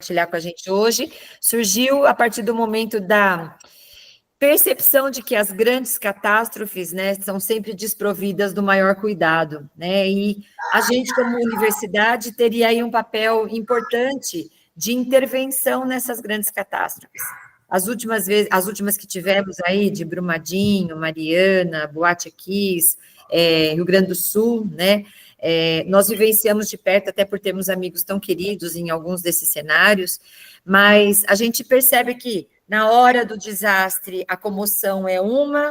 compartilhar com a gente hoje, surgiu a partir do momento da percepção de que as grandes catástrofes, né, são sempre desprovidas do maior cuidado, né, e a gente, como universidade, teria aí um papel importante de intervenção nessas grandes catástrofes. As últimas que tivemos aí, de Brumadinho, Mariana, Boate Kiss, Rio Grande do Sul, né, nós vivenciamos de perto, até por termos amigos tão queridos em alguns desses cenários, mas a gente percebe que, na hora do desastre, a comoção é uma,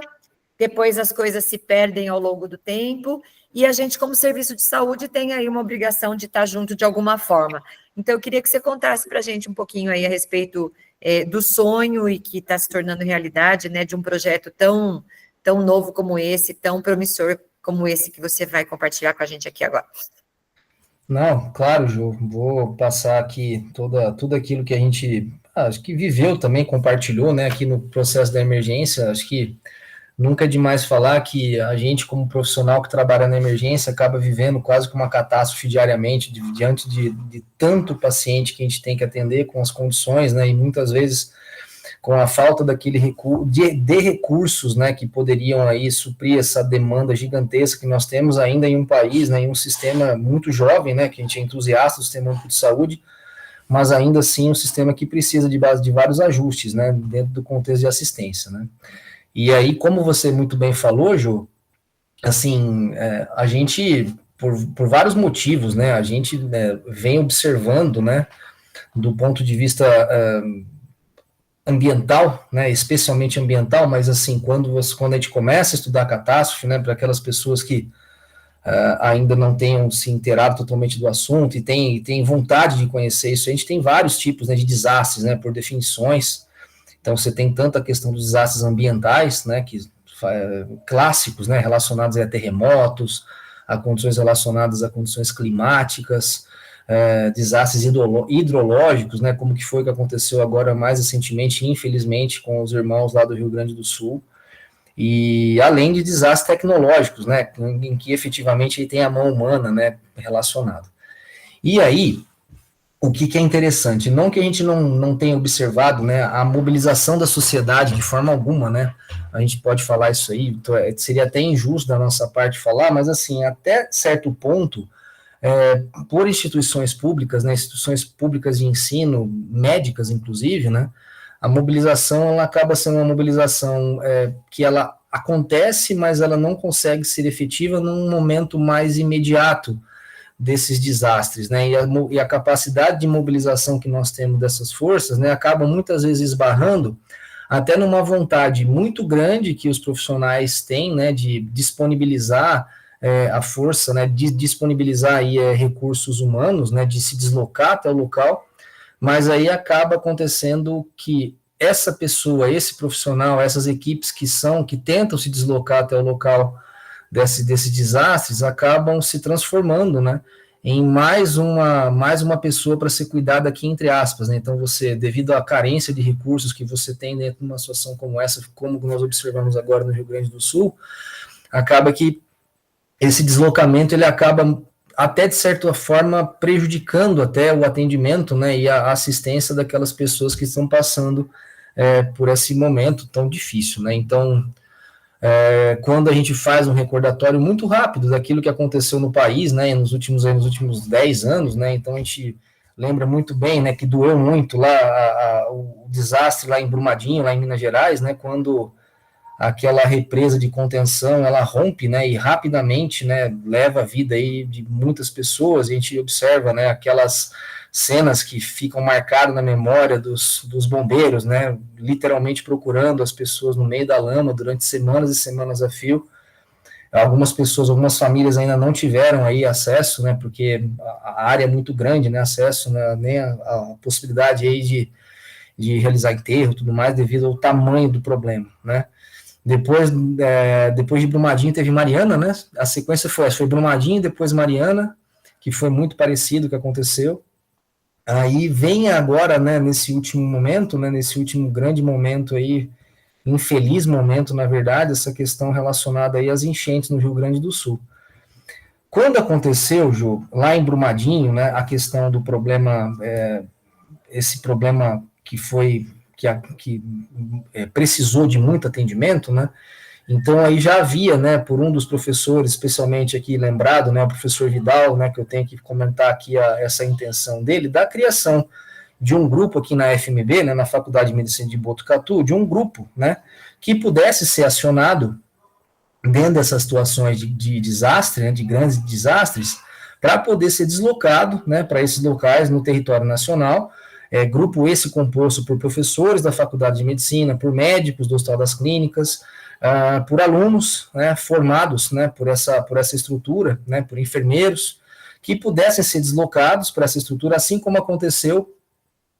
depois as coisas se perdem ao longo do tempo, e a gente, como serviço de saúde, tem aí uma obrigação de estar junto de alguma forma. Então, eu queria que você contasse para a gente um pouquinho aí a respeito do sonho e que está se tornando realidade, né, de um projeto tão novo como esse, tão promissor como esse que você vai compartilhar com a gente aqui agora. Não, claro, Ju, vou passar aqui tudo aquilo que a gente, acho que viveu também, compartilhou, né, aqui no processo da emergência. Acho que nunca é demais falar que a gente, como profissional que trabalha na emergência, acaba vivendo quase que uma catástrofe diariamente, diante de tanto paciente que a gente tem que atender com as condições, né, e muitas vezes com a falta daquele de recursos, né, que poderiam aí suprir essa demanda gigantesca que nós temos ainda em um país, né, em um sistema muito jovem, né, que a gente é entusiasta do sistema único de saúde, mas ainda assim um sistema que precisa de vários ajustes, né, dentro do contexto de assistência, né. E aí, como você muito bem falou, Jô, assim, a gente, por vários motivos, né, a gente vem observando, né, do ponto de vista ambiental, né, especialmente ambiental, mas assim, quando a gente começa a estudar catástrofe, né, para aquelas pessoas que ainda não tenham se inteirado totalmente do assunto e tem vontade de conhecer isso, a gente tem vários tipos, né, de desastres, né, por definições. Então, você tem tanto a questão dos desastres ambientais, né, clássicos, né, relacionados a terremotos, a condições relacionadas a condições climáticas, desastres hidrológicos, né, como que foi que aconteceu agora mais recentemente, infelizmente, com os irmãos lá do Rio Grande do Sul, e além de desastres tecnológicos, né, em que efetivamente tem a mão humana, né, relacionada. E aí, o que é interessante, não que a gente não tenha observado, né, a mobilização da sociedade de forma alguma, né, a gente pode falar isso aí, então, seria até injusto da nossa parte falar, mas assim, até certo ponto, por instituições públicas, né, instituições públicas de ensino, médicas inclusive, né, a mobilização ela acaba sendo uma mobilização que ela acontece, mas ela não consegue ser efetiva num momento mais imediato desses desastres, né, e a capacidade de mobilização que nós temos dessas forças, né, acaba muitas vezes esbarrando até numa vontade muito grande que os profissionais têm, né, de disponibilizar a força, né, de disponibilizar aí recursos humanos, né, de se deslocar até o local, mas aí acaba acontecendo que essa pessoa, esse profissional, essas equipes que tentam se deslocar até o local desses desastres, acabam se transformando, né, em mais uma pessoa para ser cuidada aqui, entre aspas, né? Então você, devido à carência de recursos que você tem dentro de uma situação como essa, como nós observamos agora no Rio Grande do Sul, acaba que esse deslocamento ele acaba até de certa forma prejudicando até o atendimento, né, e a assistência daquelas pessoas que estão passando por esse momento tão difícil, né. Então, quando a gente faz um recordatório muito rápido daquilo que aconteceu no país, né, nos últimos 10 anos, né, então a gente lembra muito bem, né, que doeu muito lá o desastre lá em Brumadinho, lá em Minas Gerais, né, quando aquela represa de contenção, ela rompe, né, e rapidamente, né, leva a vida aí de muitas pessoas, e a gente observa, né, aquelas cenas que ficam marcadas na memória dos bombeiros, né, literalmente procurando as pessoas no meio da lama durante semanas e semanas a fio. Algumas pessoas, algumas famílias ainda não tiveram aí acesso, né, porque a área é muito grande, né, acesso, né, nem a possibilidade aí de realizar enterro e tudo mais, devido ao tamanho do problema, né. Depois de Brumadinho teve Mariana, né? A sequência foi Brumadinho, depois Mariana, que foi muito parecido o que aconteceu. Aí vem agora, né, nesse último momento, né, nesse último grande momento aí, infeliz momento, na verdade, essa questão relacionada aí às enchentes no Rio Grande do Sul. Quando aconteceu, Jô, lá em Brumadinho, né, a questão do problema esse problema que precisou de muito atendimento, né? Então, aí já havia, né, por um dos professores, especialmente aqui lembrado, né, o professor Vidal, né, que eu tenho que comentar aqui essa intenção dele, da criação de um grupo aqui na FMB, né, na Faculdade de Medicina de Botucatu, de um grupo, né, que pudesse ser acionado dentro dessas situações de desastre, né, de grandes desastres, para poder ser deslocado, né, para esses locais no território nacional, grupo esse composto por professores da Faculdade de Medicina, por médicos do Hospital das Clínicas, por alunos, né, formados, né, por essa estrutura, né, por enfermeiros, que pudessem ser deslocados para essa estrutura, assim como aconteceu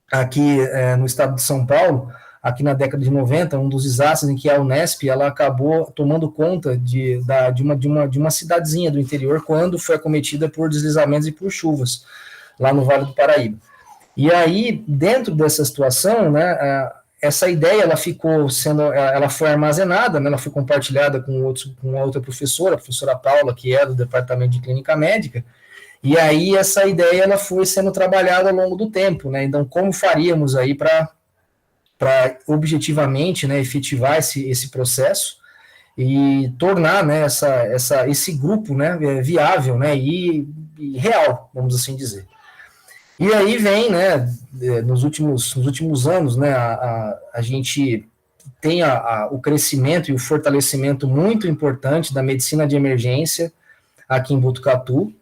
aqui no estado de São Paulo, aqui na década de 90, um dos desastres em que a Unesp ela acabou tomando conta de uma cidadezinha do interior quando foi acometida por deslizamentos e por chuvas, lá no Vale do Paraíba. E aí, dentro dessa situação, né, essa ideia ela foi armazenada, né, ela foi compartilhada com outra professora, a professora Paula, que é do Departamento de Clínica Médica, e aí essa ideia ela foi sendo trabalhada ao longo do tempo, né, então como faríamos aí para objetivamente, né, efetivar esse processo e tornar, né, esse grupo, né, viável, né, e real, vamos assim dizer. E aí vem, né, nos últimos anos, né, a gente tem o crescimento e o fortalecimento muito importante da medicina de emergência aqui em Botucatu.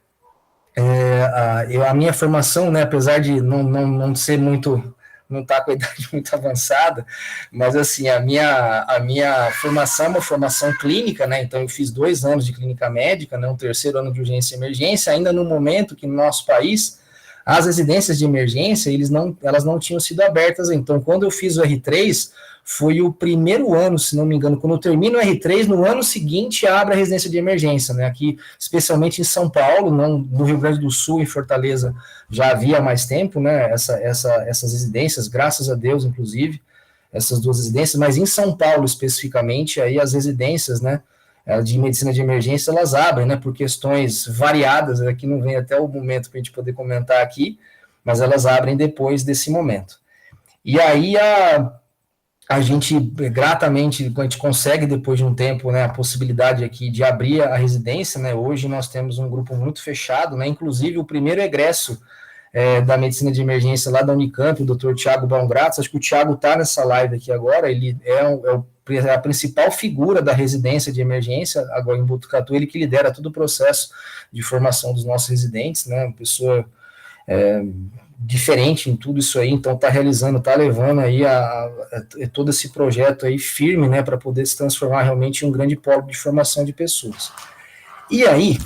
A minha formação, né, apesar de não ser muito, não estar com a idade muito avançada, mas assim, a minha formação é uma formação clínica, né, então eu fiz 2 anos de clínica médica, né, um 3º ano de urgência e emergência, ainda no momento que no nosso país as residências de emergência, elas não tinham sido abertas. Então, quando eu fiz o R3, foi o primeiro ano, se não me engano, quando eu termino o R3, no ano seguinte abre a residência de emergência, né? Aqui, especialmente em São Paulo, no Rio Grande do Sul, em Fortaleza, já havia mais tempo, né? Essas residências, graças a Deus, inclusive, essas 2 residências, mas em São Paulo, especificamente, aí as residências, né, de medicina de emergência, elas abrem, né, por questões variadas, aqui não vem até o momento para a gente poder comentar aqui, mas elas abrem depois desse momento. E aí a gente, gratamente, a gente consegue, depois de um tempo, né, a possibilidade aqui de abrir a residência, né, hoje nós temos um grupo muito fechado, né, inclusive o primeiro egresso da medicina de emergência lá da Unicamp, o Dr. Tiago Baumgratz, acho que o Tiago está nessa live aqui agora, ele é a principal figura da residência de emergência, agora em Botucatu, ele que lidera todo o processo de formação dos nossos residentes, né, uma pessoa diferente em tudo isso aí, então está levando aí todo esse projeto aí firme, né, para poder se transformar realmente em um grande polo de formação de pessoas. E aí,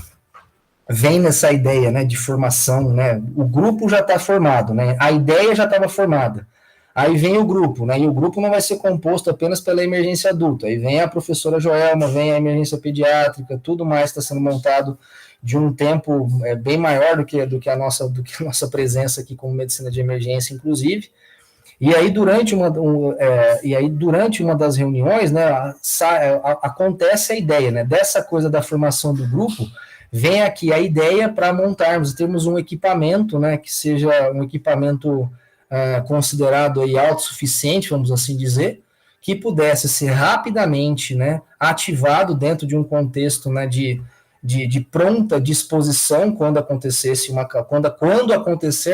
vem nessa ideia, né, de formação, né, o grupo já está formado, né, a ideia já estava formada, aí vem o grupo, né, e o grupo não vai ser composto apenas pela emergência adulta, aí vem a professora Joelma, vem a emergência pediátrica, tudo mais está sendo montado de um tempo bem maior do que a nossa presença aqui como medicina de emergência, inclusive. E aí, durante uma das reuniões, né, acontece a ideia, né, dessa coisa da formação do grupo, vem aqui a ideia para termos um equipamento, né, que seja um equipamento considerado aí autossuficiente, vamos assim dizer, que pudesse ser rapidamente, né, ativado dentro de um contexto, né, de pronta disposição quando acontecer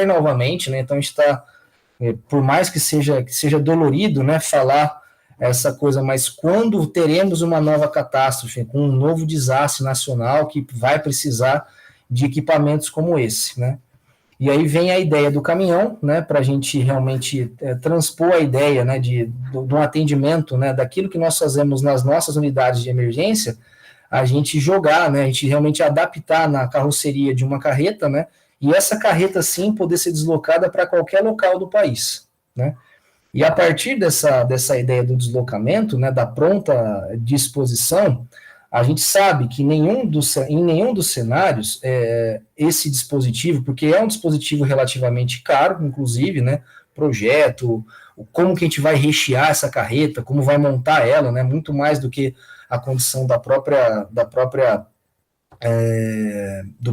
novamente, né, então a gente está, por mais que seja dolorido, né, falar essa coisa, mas quando teremos uma nova catástrofe, com um novo desastre nacional que vai precisar de equipamentos como esse, né? E aí vem a ideia do caminhão, né, para a gente realmente transpor a ideia, né, de um atendimento, né, daquilo que nós fazemos nas nossas unidades de emergência, a gente jogar, né, a gente realmente adaptar na carroceria de uma carreta, né, e essa carreta, sim, poder ser deslocada para qualquer local do país, né? E a partir dessa ideia do deslocamento, né, da pronta disposição, a gente sabe que em nenhum dos cenários esse dispositivo, porque é um dispositivo relativamente caro, inclusive, né, projeto, como que a gente vai rechear essa carreta, como vai montar ela, né, muito mais do que a condição do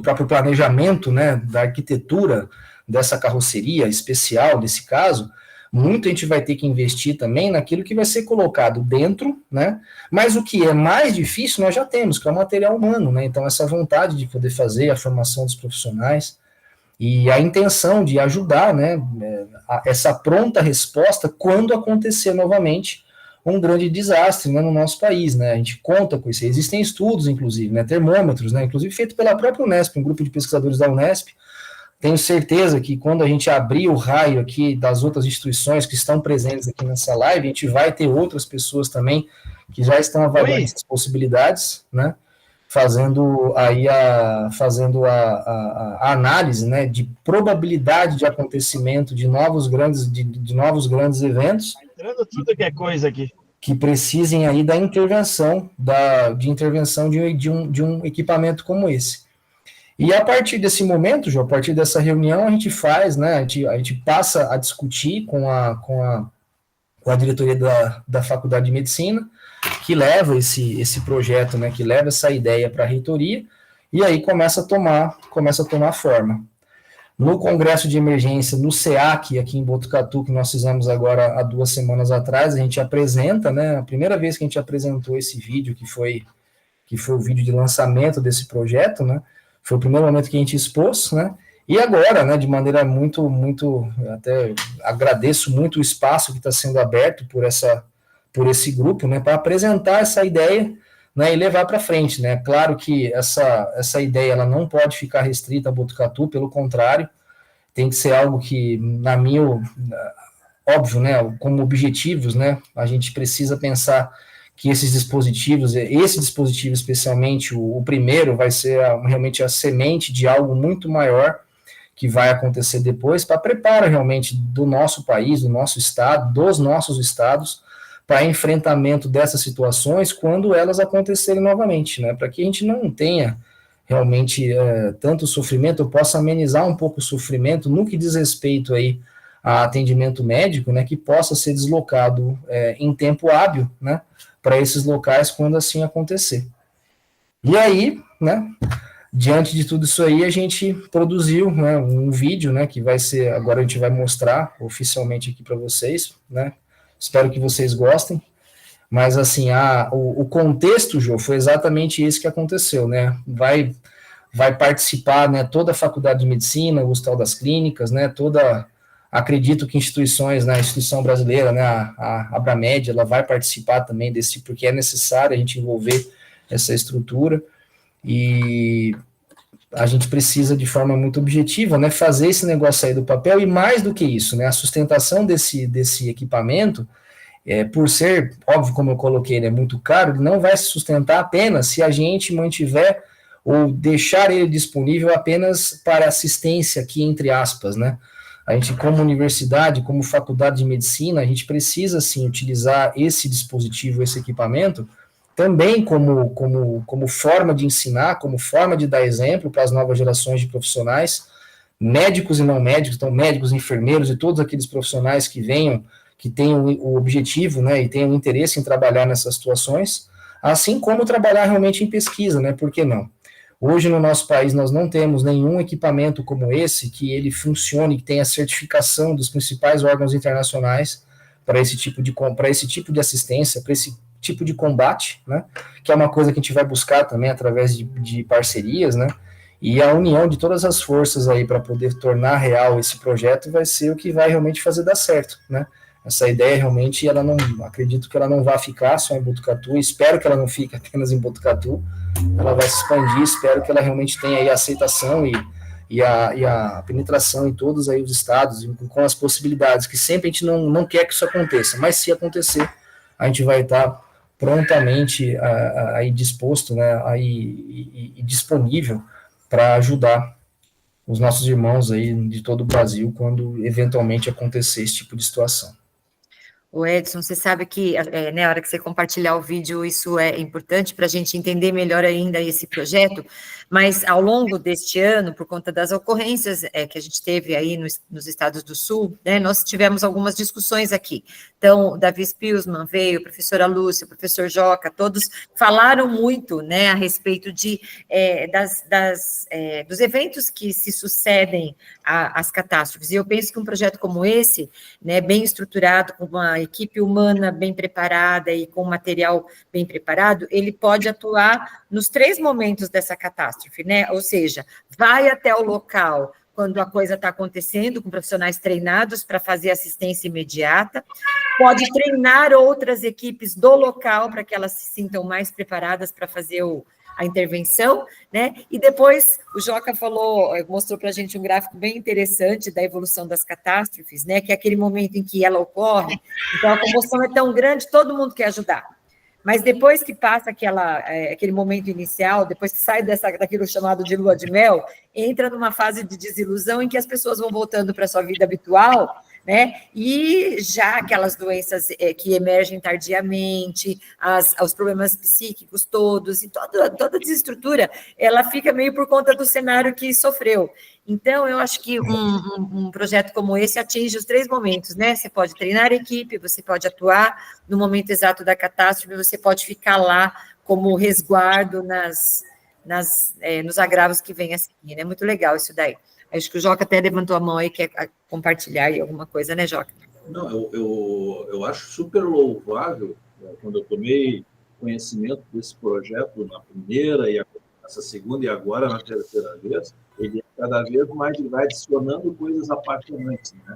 próprio planejamento, né, da arquitetura dessa carroceria especial, desse caso, muito a gente vai ter que investir também naquilo que vai ser colocado dentro, né? Mas o que é mais difícil nós já temos, que é o material humano, né? Então, essa vontade de poder fazer a formação dos profissionais e a intenção de ajudar, né? Essa pronta resposta quando acontecer novamente um grande desastre, né, no nosso país, né? A gente conta com isso. Existem estudos, inclusive, né? Termômetros, né? Inclusive feito pela própria Unesp, um grupo de pesquisadores da Unesp. Tenho certeza que quando a gente abrir o raio aqui das outras instituições que estão presentes aqui nessa live, a gente vai ter outras pessoas também que já estão avaliando essas possibilidades, né? Fazendo aí a análise, né, de probabilidade de acontecimento de novos grandes eventos. Entrando tudo que é coisa aqui. Que precisem aí da intervenção, de um equipamento como esse. E a partir desse momento, João, a partir dessa reunião, a gente faz, né, a gente passa a discutir com a diretoria da Faculdade de Medicina, que leva esse projeto, né, que leva essa ideia para a reitoria, e aí começa a tomar forma. No Congresso de Emergência, no SEAC, aqui em Botucatu, que nós fizemos agora há 2 semanas atrás, a gente apresenta, né, a primeira vez que a gente apresentou esse vídeo, que foi o vídeo de lançamento desse projeto, né, foi o primeiro momento que a gente expôs, né, e agora, né, de maneira muito, até agradeço muito o espaço que está sendo aberto por esse grupo, né, para apresentar essa ideia, né, e levar para frente, né. Claro que essa ideia ela não pode ficar restrita a Botucatu, pelo contrário, tem que ser algo que, óbvio, né, como objetivos, né, a gente precisa pensar que esse dispositivo especialmente, o primeiro, vai ser realmente a semente de algo muito maior que vai acontecer depois, para preparar realmente do nosso país, do nosso estado, dos nossos estados, para enfrentamento dessas situações quando elas acontecerem novamente, né? Para que a gente não tenha realmente tanto sofrimento, eu possa amenizar um pouco o sofrimento no que diz respeito aí a atendimento médico, né? Que possa ser deslocado em tempo hábil, né? Para esses locais quando assim acontecer. E aí, né? Diante de tudo isso aí, a gente produziu, né, um vídeo, né? Que vai ser, agora a gente vai mostrar oficialmente aqui para vocês, né? Espero que vocês gostem, mas assim, o contexto, Jô, foi exatamente isso que aconteceu, né, vai participar, né, toda a Faculdade de Medicina, o Hospital das Clínicas, né, acredito que instituições, né, a instituição brasileira, né, a Abramed, ela vai participar também desse tipo, porque é necessário a gente envolver essa estrutura, e a gente precisa, de forma muito objetiva, né, fazer esse negócio sair do papel, e mais do que isso, né, a sustentação desse equipamento, por ser, óbvio, como eu coloquei, né, muito caro, ele não vai se sustentar apenas se a gente mantiver ou deixar ele disponível apenas para assistência aqui, entre aspas, né. A gente, como universidade, como faculdade de medicina, a gente precisa, sim, utilizar esse dispositivo, esse equipamento, também como forma de ensinar, como forma de dar exemplo para as novas gerações de profissionais, médicos e não médicos, então médicos, enfermeiros e todos aqueles profissionais que venham, que tenham o objetivo, né, e tenham interesse em trabalhar nessas situações, assim como trabalhar realmente em pesquisa, né, por que não? Hoje no nosso país nós não temos nenhum equipamento como esse, que ele funcione, que tenha certificação dos principais órgãos internacionais para esse tipo de assistência, para esse tipo de combate, né, que é uma coisa que a gente vai buscar também através de parcerias, né, e a união de todas as forças aí para poder tornar real esse projeto vai ser o que vai realmente fazer dar certo, né. Essa ideia realmente, acredito que ela não vai ficar só em Botucatu, espero que ela não fique apenas em Botucatu, ela vai se expandir, espero que ela realmente tenha aí a aceitação e a penetração em todos aí os estados, com as possibilidades, que sempre a gente não quer que isso aconteça, mas se acontecer, a gente vai estar prontamente aí disposto, né, aí, e disponível para ajudar os nossos irmãos aí de todo o Brasil quando eventualmente acontecer esse tipo de situação. O Edson, você sabe que, na hora que você compartilhar o vídeo, isso é importante para a gente entender melhor ainda esse projeto, mas ao longo deste ano, por conta das ocorrências que a gente teve aí nos estados do Sul, né, nós tivemos algumas discussões aqui, Então, o Davi Spielsman veio, a professora Lúcia, o professor Joca, todos falaram muito, né, a respeito dos eventos que se sucedem às catástrofes. E eu penso que um projeto como esse, né, bem estruturado, com uma equipe humana bem preparada e com material bem preparado, ele pode atuar nos 3 momentos dessa catástrofe, né? Ou seja, vai até o local quando a coisa está acontecendo, com profissionais treinados para fazer assistência imediata, pode treinar outras equipes do local para que elas se sintam mais preparadas para fazer a intervenção, né? E depois o Joca mostrou para a gente um gráfico bem interessante da evolução das catástrofes, né? Que é aquele momento em que ela ocorre, então a comoção é tão grande, todo mundo quer ajudar. Mas depois que passa aquele momento inicial, depois que sai daquilo chamado de lua de mel, entra numa fase de desilusão em que as pessoas vão voltando para a sua vida habitual, né? E já aquelas doenças que emergem tardiamente, os problemas psíquicos todos, e toda a desestrutura, ela fica meio por conta do cenário que sofreu. Então, eu acho que um projeto como esse atinge os 3 momentos, né? Você pode treinar a equipe, você pode atuar no momento exato da catástrofe, você pode ficar lá como resguardo nos agravos que vêm a seguir. É muito legal isso daí. Acho que o Joca até levantou a mão aí, quer compartilhar aí alguma coisa, né, Joca? Não, eu acho super louvável, quando eu tomei conhecimento desse projeto na primeira, essa segunda e agora na terceira vez, ele cada vez mais vai adicionando coisas apaixonantes, né?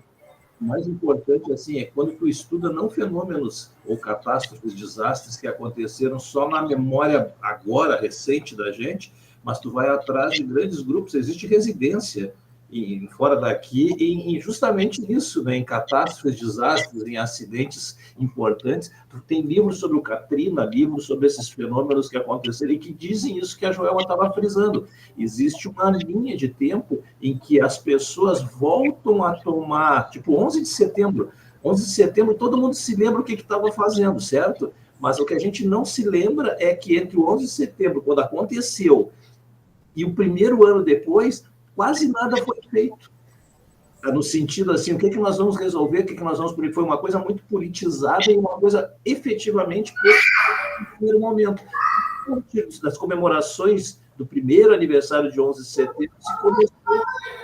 O mais importante, assim, é quando tu estuda não fenômenos ou catástrofes, desastres que aconteceram só na memória agora, recente da gente, mas tu vai atrás de grandes grupos, existe residência fora daqui, em justamente isso, né? Em catástrofes, desastres, em acidentes importantes. Tu tem livros sobre o Katrina, livros sobre esses fenômenos que aconteceram e que dizem isso que a Joelma estava frisando. Existe uma linha de tempo em que as pessoas voltam a tomar, tipo 11 de setembro. 11 de setembro, todo mundo se lembra o que estava fazendo, certo? Mas o que a gente não se lembra é que entre o 11 de setembro, quando aconteceu, e o primeiro ano depois, quase nada foi feito. No sentido assim, o que nós vamos resolver, o que nós vamos... Foi uma coisa muito politizada e uma coisa efetivamente no primeiro momento. Das comemorações do primeiro aniversário de 11 de setembro, se começou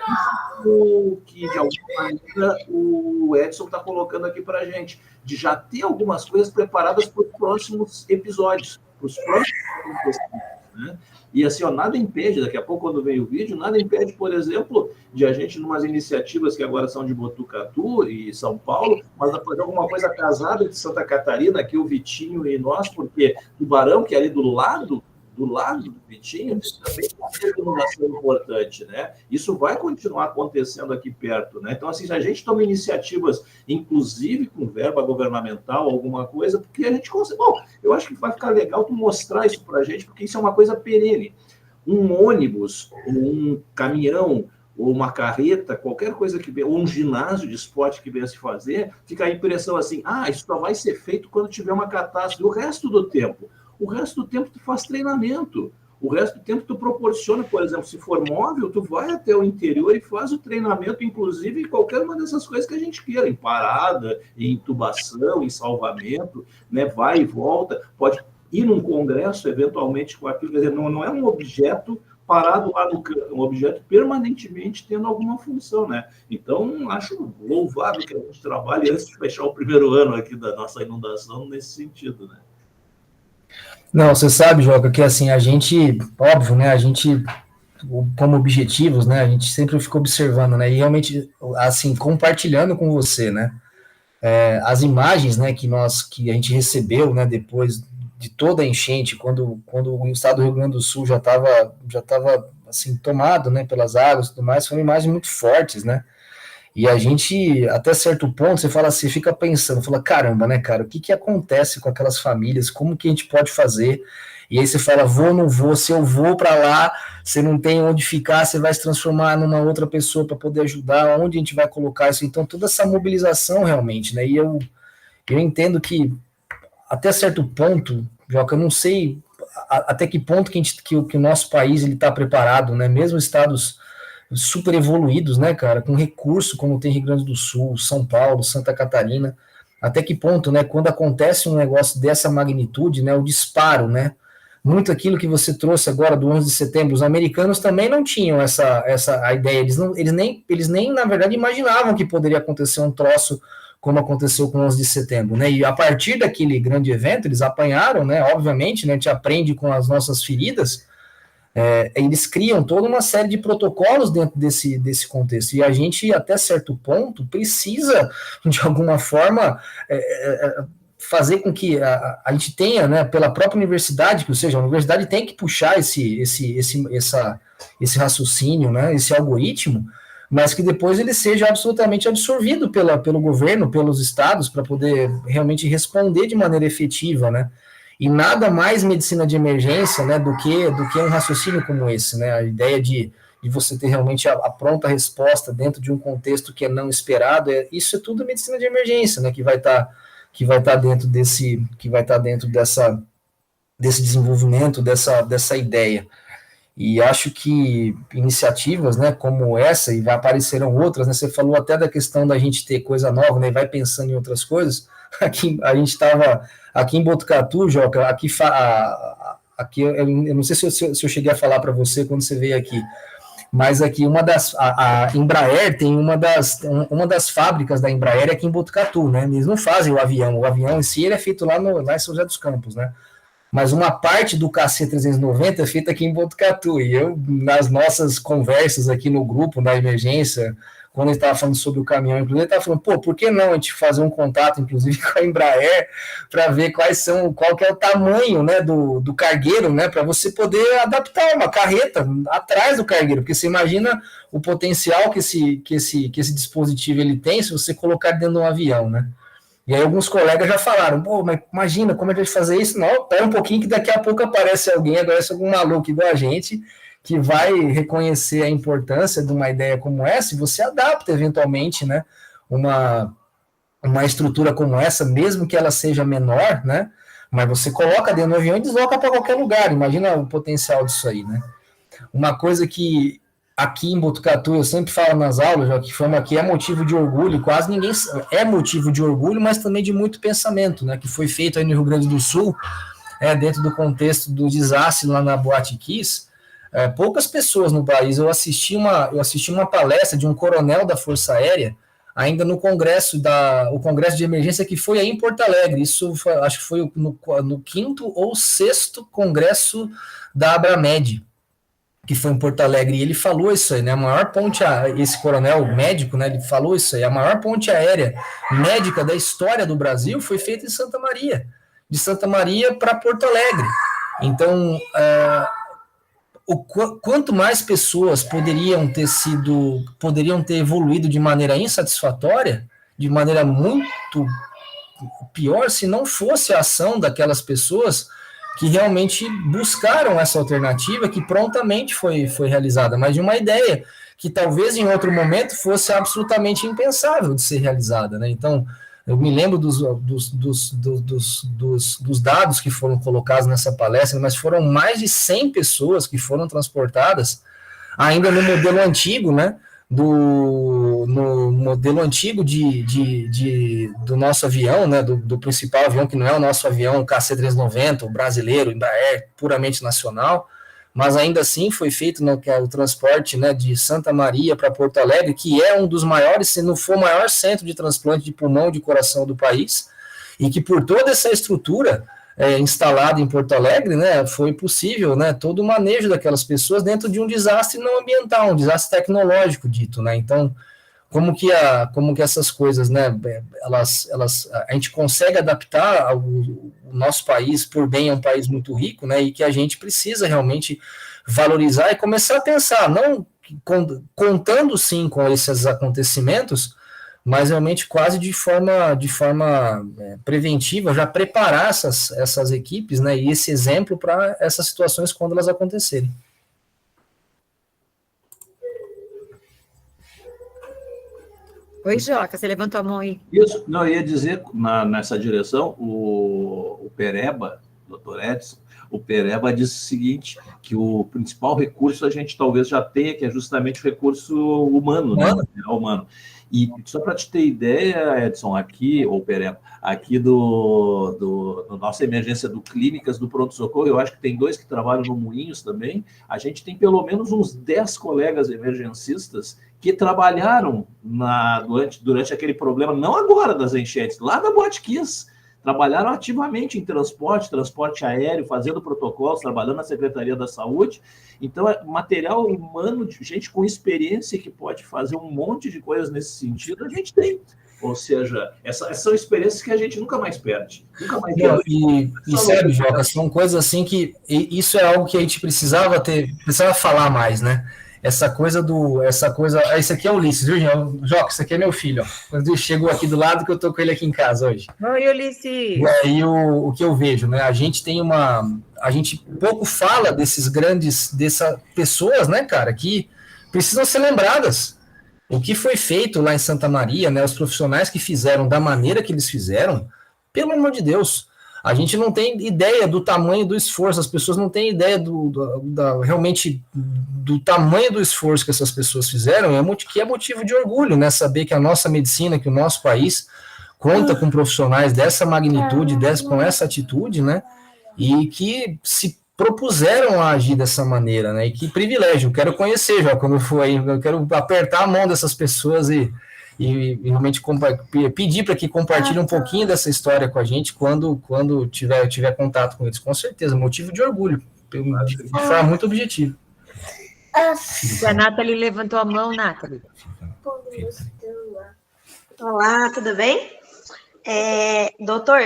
isso que, de alguma maneira, o Edson está colocando aqui para a gente, de já ter algumas coisas preparadas para os próximos episódios, para os próximos episódios, né? E assim, nada impede, daqui a pouco, quando vem o vídeo, nada impede, por exemplo, de a gente, numas iniciativas que agora são de Botucatu e São Paulo, mas fazer alguma coisa casada de Santa Catarina, aqui o Vitinho e nós, porque Tubarão, que é ali do lado do Vitinho, também tem uma iluminação importante, né? Isso vai continuar acontecendo aqui perto, né? Então, assim, a gente toma iniciativas, inclusive com verba governamental, alguma coisa, porque a gente consegue... Bom, eu acho que vai ficar legal tu mostrar isso para a gente, porque isso é uma coisa perene. Um ônibus, um caminhão, ou uma carreta, qualquer coisa que venha, ou um ginásio de esporte que venha se fazer, fica a impressão assim, isso só vai ser feito quando tiver uma catástrofe. O resto do tempo tu faz treinamento. O resto do tempo tu proporciona, por exemplo, se for móvel, tu vai até o interior e faz o treinamento, inclusive em qualquer uma dessas coisas que a gente queira, em parada, em intubação, em salvamento, né? Vai e volta, pode ir num congresso, eventualmente, com aquilo, quer dizer, não é um objeto parado lá no canto, um objeto permanentemente tendo alguma função, né? Então, acho louvável que a gente trabalhe antes de fechar o primeiro ano aqui da nossa inundação nesse sentido, né? Não, você sabe, Joca, que assim, a gente, óbvio, né, a gente, como objetivos, né, a gente sempre fica observando, né, e realmente, assim, compartilhando com você, né, as imagens, né, que a gente recebeu, né, depois de toda a enchente, quando o estado do Rio Grande do Sul já estava, assim, tomado, né, pelas águas e tudo mais, foram imagens muito fortes, né, e a gente, até certo ponto, você fala assim, fica pensando, fala, caramba, né, cara, o que acontece com aquelas famílias, como que a gente pode fazer? E aí você fala, vou ou não vou, se eu vou para lá, você não tem onde ficar, você vai se transformar numa outra pessoa para poder ajudar, onde a gente vai colocar isso? Então, toda essa mobilização realmente, né, e eu entendo que, até certo ponto, Joca, eu não sei até que ponto que o nosso país está preparado, né, mesmo estados super evoluídos, né, cara, com recurso, como tem Rio Grande do Sul, São Paulo, Santa Catarina, até que ponto, né, quando acontece um negócio dessa magnitude, né, o disparo, né, muito aquilo que você trouxe agora do 11 de setembro, os americanos também não tinham a ideia, eles nem, na verdade, imaginavam que poderia acontecer um troço como aconteceu com o 11 de setembro, né, e a partir daquele grande evento, eles apanharam, né, obviamente, né, a gente aprende com as nossas feridas, eles criam toda uma série de protocolos dentro desse contexto, e a gente, até certo ponto, precisa, de alguma forma, fazer com que a gente tenha, né, pela própria universidade, ou seja, a universidade tem que puxar esse raciocínio, né, esse algoritmo, mas que depois ele seja absolutamente absorvido pelo governo, pelos estados, para poder realmente responder de maneira efetiva, né, e nada mais medicina de emergência, né, do que um raciocínio como esse, né, a ideia de você ter realmente a pronta resposta dentro de um contexto que é não esperado, isso é tudo medicina de emergência, né, que vai estar dentro desse desenvolvimento, dessa ideia. E acho que iniciativas, né, como essa, e aparecerão outras, né, você falou até da questão da gente ter coisa nova, né, e vai pensando em outras coisas. Aqui, a gente estava aqui em Botucatu, Joca, aqui eu não sei se eu cheguei a falar para você quando você veio aqui, mas aqui a Embraer tem uma das fábricas da Embraer aqui em Botucatu, né? Eles não fazem o avião em si ele é feito lá em São José dos Campos, né? Mas uma parte do KC-390 é feita aqui em Botucatu, e eu, nas nossas conversas aqui no grupo, na emergência, quando ele estava falando sobre o caminhão, inclusive, ele estava falando, por que não a gente fazer um contato, inclusive, com a Embraer, para ver qual que é o tamanho, né, do cargueiro, né, para você poder adaptar uma carreta atrás do cargueiro, porque você imagina o potencial que esse dispositivo ele tem se você colocar dentro de um avião, né. E aí alguns colegas já falaram, mas imagina como é que a gente fazer isso? Não, pera um pouquinho que daqui a pouco aparece algum maluco igual a gente, que vai reconhecer a importância de uma ideia como essa, e você adapta eventualmente, né, uma estrutura como essa, mesmo que ela seja menor, né, mas você coloca dentro do avião e desloca para qualquer lugar, imagina o potencial disso aí, né. Uma coisa que aqui em Botucatu eu sempre falo nas aulas, já que é motivo de orgulho, quase ninguém é motivo de orgulho, mas também de muito pensamento, né, que foi feito aí no Rio Grande do Sul, dentro do contexto do desastre lá na Boate Kiss. Poucas pessoas no país, eu assisti uma palestra de um coronel da Força Aérea, ainda no Congresso de Emergência, que foi aí em Porto Alegre, acho que foi no 5º ou 6º Congresso da Abramed, que foi em Porto Alegre, e ele falou isso aí, né, a maior ponte, esse coronel médico, né, ele falou isso aí, a maior ponte aérea médica da história do Brasil foi feita em Santa Maria, de Santa Maria para Porto Alegre. Então, quanto mais pessoas poderiam ter evoluído de maneira insatisfatória, de maneira muito pior, se não fosse a ação daquelas pessoas que realmente buscaram essa alternativa, que prontamente foi realizada, mas de uma ideia que talvez em outro momento fosse absolutamente impensável de ser realizada, né? Então, eu me lembro dos dados que foram colocados nessa palestra, mas foram mais de 100 pessoas que foram transportadas, ainda no modelo antigo, né? No modelo antigo do nosso avião, né, do principal avião, que não é o nosso avião, o KC-390, o brasileiro, Embraer, puramente nacional, mas ainda assim foi feito o transporte, né, de Santa Maria para Porto Alegre, que é um dos maiores, se não for o maior centro de transplante de pulmão e de coração do país, e que por toda essa estrutura instalada em Porto Alegre, né, foi possível, né, todo o manejo daquelas pessoas dentro de um desastre não ambiental, um desastre tecnológico dito, né, então como que essas coisas, né, a gente consegue adaptar o nosso país, por bem, é um país muito rico, né, e que a gente precisa realmente valorizar e começar a pensar, não contando sim com esses acontecimentos, mas realmente quase de forma preventiva, já preparar essas equipes, né, e esse exemplo para essas situações quando elas acontecerem. Oi, Joca, você levantou a mão aí. Isso, não, eu ia dizer nessa direção, o Pereba, Dr. Edson, o Pereba disse o seguinte, que o principal recurso a gente talvez já tenha, que é justamente o recurso humano, né? Humano. E só para te ter ideia, Edson, aqui, ou Pereba, aqui do nossa emergência do Clínicas, do Pronto-Socorro, eu acho que tem 2 que trabalham no Moinhos também, a gente tem pelo menos uns 10 colegas emergencistas que trabalharam durante aquele problema, não agora das enchentes, lá da Boate Kiss, trabalharam ativamente em transporte aéreo, fazendo protocolos, trabalhando na Secretaria da Saúde. Então, é material humano, de gente com experiência que pode fazer um monte de coisas nesse sentido, a gente tem. Ou seja, essas são experiências que a gente nunca mais perde. Nunca mais perde. E sabe, Joca, são coisas assim que... Isso é algo que a gente precisava falar mais, né? Essa coisa... Esse aqui é o Ulisses, viu, Joca? Esse aqui é meu filho, ó. Quando chegou aqui do lado, que eu tô com ele aqui em casa hoje. Oi, Ulisses! E o que eu vejo, né? A gente pouco fala dessas pessoas, né, cara, que precisam ser lembradas. O que foi feito lá em Santa Maria, né? Os profissionais que fizeram da maneira que eles fizeram, pelo amor de Deus, a gente não tem ideia do tamanho do esforço, as pessoas não têm ideia realmente do tamanho do esforço que essas pessoas fizeram, que é motivo de orgulho, né? Saber que a nossa medicina, que o nosso país conta com profissionais dessa magnitude, com essa atitude, né? E que se propuseram a agir dessa maneira, né? E que privilégio, quero conhecer, já quando for aí, eu quero apertar a mão dessas pessoas e realmente pedir para que compartilhem um pouquinho dessa história com a gente quando tiver contato com eles, com certeza, motivo de orgulho, de forma muito objetiva. A Nathalie levantou a mão, Nathalie. Olá, tudo bem? Doutor,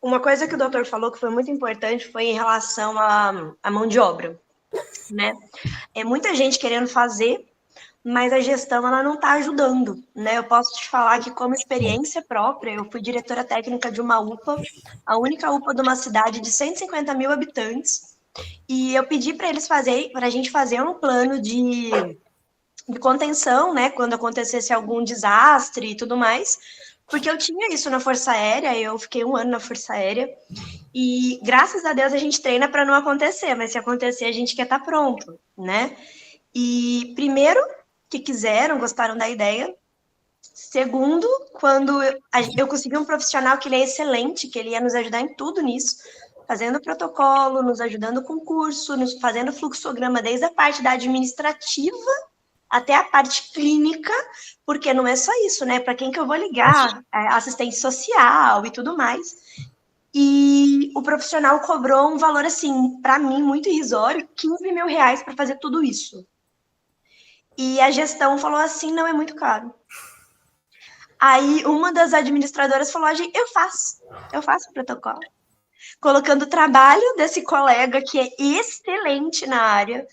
uma coisa que o doutor falou que foi muito importante foi em relação à mão de obra, né? Muita gente querendo fazer, mas a gestão ela não está ajudando, né? Eu posso te falar que, como experiência própria, eu fui diretora técnica de uma UPA, a única UPA de uma cidade de 150 mil habitantes, e eu pedi para a gente fazer um plano de contenção, né? Quando acontecesse algum desastre e tudo mais, porque eu tinha isso na Força Aérea, eu fiquei 1 ano na Força Aérea, e graças a Deus a gente treina para não acontecer, mas se acontecer a gente quer estar pronto, né? E primeiro, que gostaram da ideia. Segundo, quando eu consegui um profissional que ele é excelente, que ele ia nos ajudar em tudo nisso, fazendo protocolo, nos ajudando com curso, fazendo fluxograma desde a parte da administrativa até a parte clínica, porque não é só isso, né? Para quem que eu vou ligar? Assistente social e tudo mais. E o profissional cobrou um valor, assim, para mim, muito irrisório, 15 mil reais para fazer tudo isso. E a gestão falou assim, não, é muito caro. Aí uma das administradoras falou, eu faço o protocolo. Colocando o trabalho desse colega, que é excelente na área,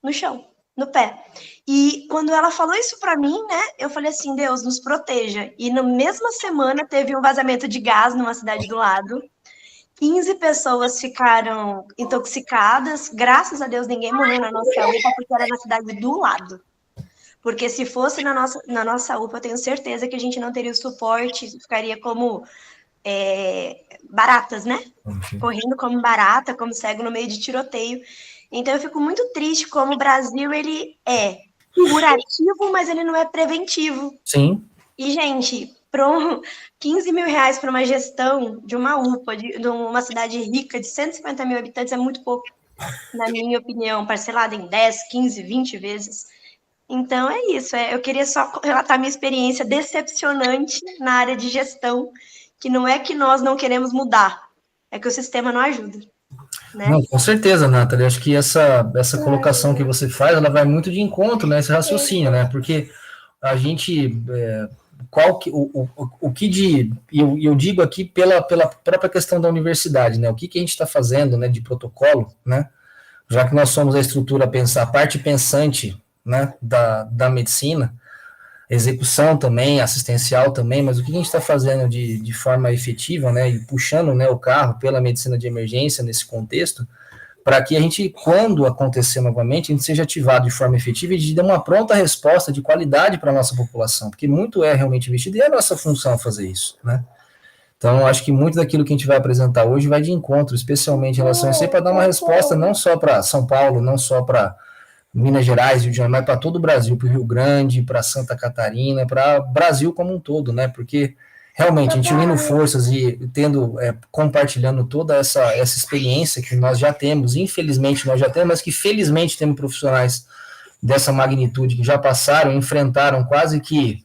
no chão, no pé. E quando ela falou isso para mim, né, eu falei assim, Deus, nos proteja. E na mesma semana teve um vazamento de gás numa cidade do lado. 15 pessoas ficaram intoxicadas. Graças a Deus ninguém morreu na nossa UPA, porque era na cidade do lado. Porque se fosse na nossa UPA, eu tenho certeza que a gente não teria o suporte, ficaria como baratas, né? Correndo como barata, como cego no meio de tiroteio. Então, eu fico muito triste como o Brasil, ele é curativo, mas ele não é preventivo. Sim. E, gente, 15 mil reais para uma gestão de uma UPA, de uma cidade rica de 150 mil habitantes é muito pouco, na minha opinião, parcelado em 10, 15, 20 vezes. Então, é isso. Eu queria só relatar minha experiência decepcionante na área de gestão, que não é que nós não queremos mudar, é que o sistema não ajuda. Né? Não, com certeza, Nathalie. Acho que essa colocação que você faz, ela vai muito de encontro, né? Esse raciocínio, né? Porque a gente... eu digo aqui pela própria questão da universidade, né? O que a gente está fazendo, né, de protocolo, né? Já que nós somos a parte pensante, né, da medicina, execução também, assistencial também, mas o que a gente está fazendo de forma efetiva, né, e puxando, né, o carro pela medicina de emergência nesse contexto, para que a gente, quando acontecer novamente, a gente seja ativado de forma efetiva e de dar uma pronta resposta de qualidade para a nossa população, porque muito é realmente investido e é a nossa função fazer isso, né. Então, acho que muito daquilo que a gente vai apresentar hoje vai de encontro, especialmente em relação a isso, para dar uma resposta não só para São Paulo, não só para Minas Gerais, Rio de Janeiro, mas para todo o Brasil, para o Rio Grande, para Santa Catarina, para o Brasil como um todo, né? Porque realmente a gente unindo forças e compartilhando toda essa experiência que nós já temos, infelizmente nós já temos, mas que felizmente temos profissionais dessa magnitude que já passaram, enfrentaram quase que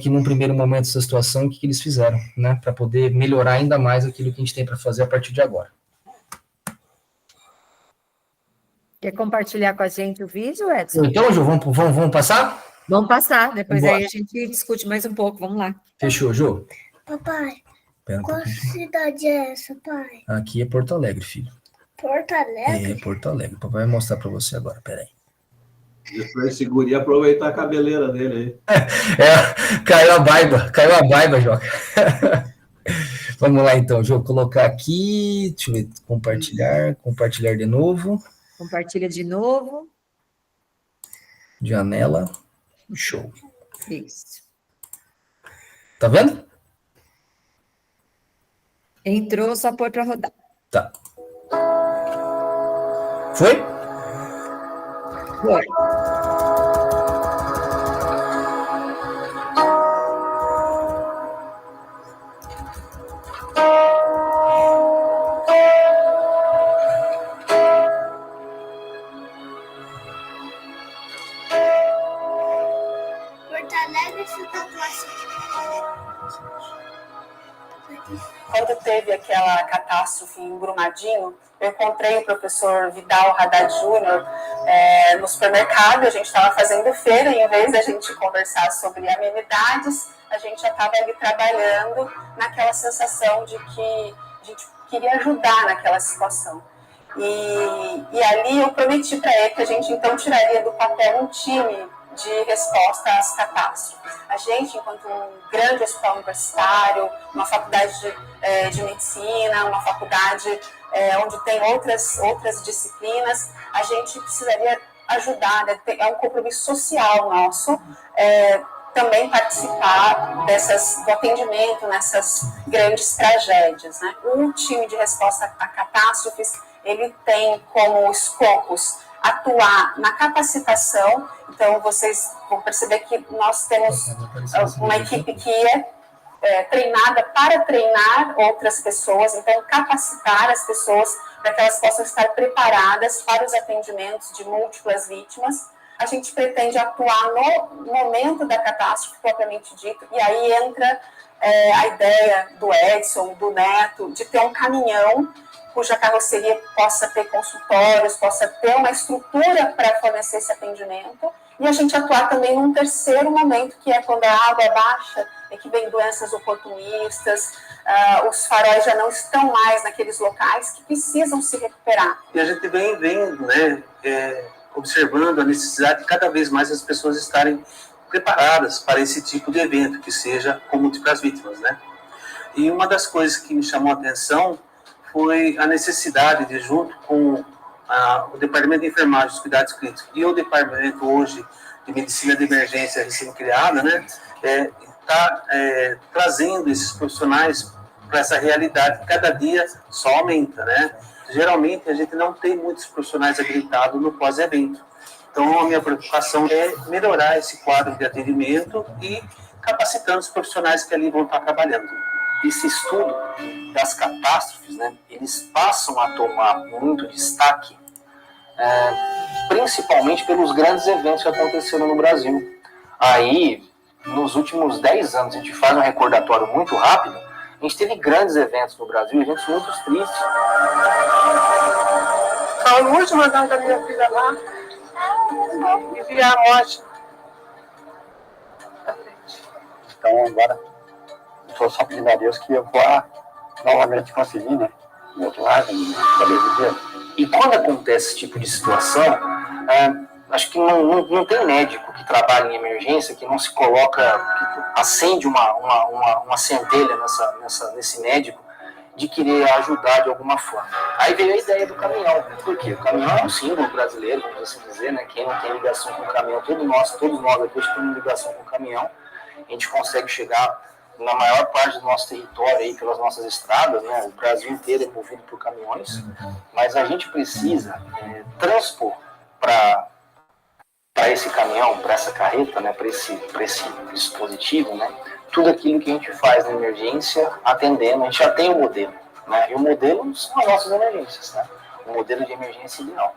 num primeiro momento essa situação, o que eles fizeram, né? Para poder melhorar ainda mais aquilo que a gente tem para fazer a partir de agora. Quer compartilhar com a gente o vídeo, Edson? Então, Ju, vamos passar? Vamos passar, depois Bora. aí a gente discute mais um pouco, vamos lá. Fechou, Ju? Papai, Pera um qual pouquinho. cidade é essa, pai? Aqui é Porto Alegre, filho. Porto Alegre? É, Porto Alegre. O papai vai mostrar para você agora, peraí. Deixa esse guri aproveitar a cabeleira dele aí. Caiu a baiba, Joca. Vamos lá então, Jô, colocar aqui, deixa eu ver, compartilhar de novo. Compartilha de novo. Janela, show. Isso. Tá vendo? Entrou, só pôr para rodar. Tá. Foi? Foi. Porto Alegre fica próximo. Quando teve aquela catástrofe em Brumadinho, eu encontrei o professor Vidal Haddad Júnior no supermercado. A gente estava fazendo feira e, em vez da gente conversar sobre amenidades, a gente já estava ali trabalhando naquela sensação de que a gente queria ajudar naquela situação. E ali eu prometi para ele que a gente então tiraria do papel um time de resposta às catástrofes. A gente, enquanto um grande hospital universitário, uma faculdade de medicina, uma faculdade onde tem outras disciplinas, a gente precisaria ajudar, né? É um compromisso social nosso, também participar do atendimento nessas grandes tragédias, né? O time de resposta a catástrofes, ele tem como escopos atuar na capacitação. Então, vocês vão perceber que nós temos uma equipe que é treinada para treinar outras pessoas, então capacitar as pessoas para que elas possam estar preparadas para os atendimentos de múltiplas vítimas. A gente pretende atuar no momento da catástrofe propriamente dito, e aí entra a ideia do Edson, do Neto, de ter um caminhão cuja carroceria possa ter consultórios, possa ter uma estrutura para fornecer esse atendimento, e a gente atuar também num terceiro momento, que é quando a água baixa, é que vem doenças oportunistas, os faróis já não estão mais naqueles locais que precisam se recuperar. E a gente vem vendo, né, observando a necessidade de cada vez mais as pessoas estarem preparadas para esse tipo de evento, que seja com múltiplas vítimas, né? E uma das coisas que me chamou a atenção foi a necessidade de, junto com o Departamento de Enfermagem dos Cuidados Críticos e o Departamento hoje de Medicina de Emergência recém-criada, né, trazendo esses profissionais para essa realidade que cada dia só aumenta, né? Geralmente a gente não tem muitos profissionais habilitados no pós-evento. Então a minha preocupação é melhorar esse quadro de atendimento e capacitando os profissionais que ali vão estar trabalhando. Esse estudo das catástrofes, né, eles passam a tomar muito destaque, principalmente pelos grandes eventos que aconteceram no Brasil. Aí, nos últimos 10 anos, a gente faz um recordatório muito rápido, a gente teve grandes eventos no Brasil, eventos muito tristes. Acabamos de mandar da minha filha lá e vi a morte. Então, agora, estou só pedindo a Deus que eu vá novamente conseguir, né? Do outro lado, poder viver. E quando acontece esse tipo de situação, acho que não tem médico que trabalha em emergência que não se coloca, que acende uma centelha nesse médico de querer ajudar de alguma forma. Aí veio a ideia do caminhão. Por quê? O caminhão é um símbolo brasileiro, vamos assim dizer, né? Quem não tem ligação com o caminhão, todos nós aqui temos ligação com o caminhão. A gente consegue chegar na maior parte do nosso território, aí, pelas nossas estradas, né? O Brasil inteiro é movido por caminhões, mas a gente precisa transpor para esse caminhão, para essa carreta, né? Para esse dispositivo, né? Tudo aquilo que a gente faz na emergência, atendendo, a gente já tem o modelo, né? E o modelo são as nossas emergências, né? O modelo de emergência ideal.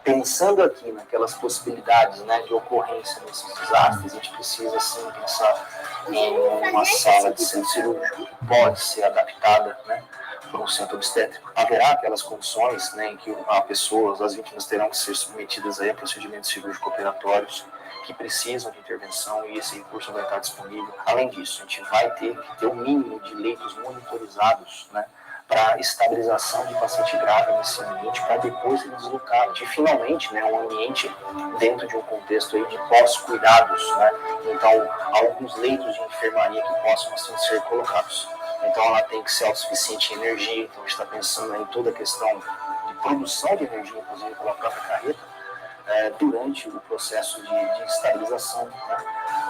Pensando aqui naquelas possibilidades, né, de ocorrência desses desastres, a gente precisa, sim, pensar em uma sala de centro cirúrgico que pode ser adaptada, né, para um centro obstétrico. Haverá aquelas condições, né, em que as vítimas terão que ser submetidas aí a procedimentos cirúrgico-operatórios que precisam de intervenção e esse recurso vai estar disponível. Além disso, a gente vai ter que ter o mínimo de leitos monitorizados, né, para estabilização de paciente grave nesse ambiente, para depois ele deslocar. E finalmente, né, um ambiente dentro de um contexto aí de pós-cuidados, né, então alguns leitos de enfermaria que possam assim ser colocados. Então ela tem que ser autossuficiente em energia, então a gente está pensando em toda a questão de produção de energia, inclusive pela própria carreta, durante o processo de estabilização, né?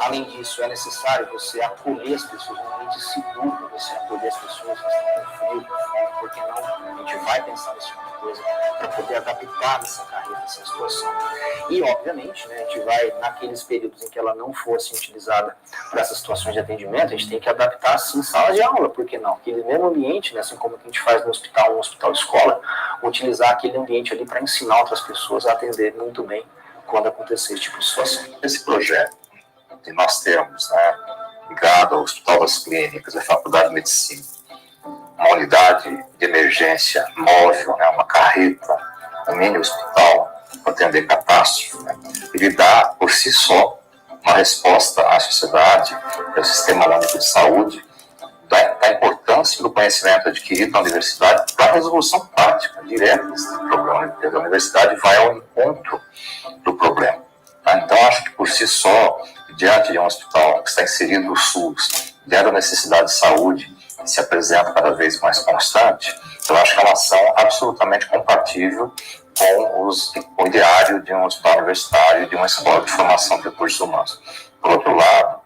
Além disso, é necessário você acolher as pessoas num ambiente seguro, você acolher as pessoas que estão com frio, com fome, porque não? A gente vai pensar nesse tipo de coisa para poder adaptar essa carreta, essa situação. E, obviamente, né, a gente vai, naqueles períodos em que ela não fosse utilizada para essas situações de atendimento, a gente tem que adaptar, sim, sala de aula, por que não? Aquele mesmo ambiente, né, assim como a gente faz no hospital escola, utilizar aquele ambiente ali para ensinar outras pessoas a atender muito bem quando acontecer esse tipo de situação. Esse projeto que nós temos, né, ligado ao Hospital das Clínicas, à Faculdade de Medicina, uma unidade de emergência móvel, né, uma carreta, um mini hospital para atender catástrofe, né, ele dá por si só uma resposta à sociedade, ao Sistema Único de Saúde, da importância do conhecimento adquirido na universidade para a resolução prática, direta desse problema. A universidade vai ao encontro do problema. Tá? Então, acho que por si só, diante de um hospital que está inserido no SUS, diante da necessidade de saúde, que se apresenta cada vez mais constante, eu acho que é uma ação absolutamente compatível com o ideário de um hospital universitário, de uma escola de formação de recursos humanos. Por outro lado,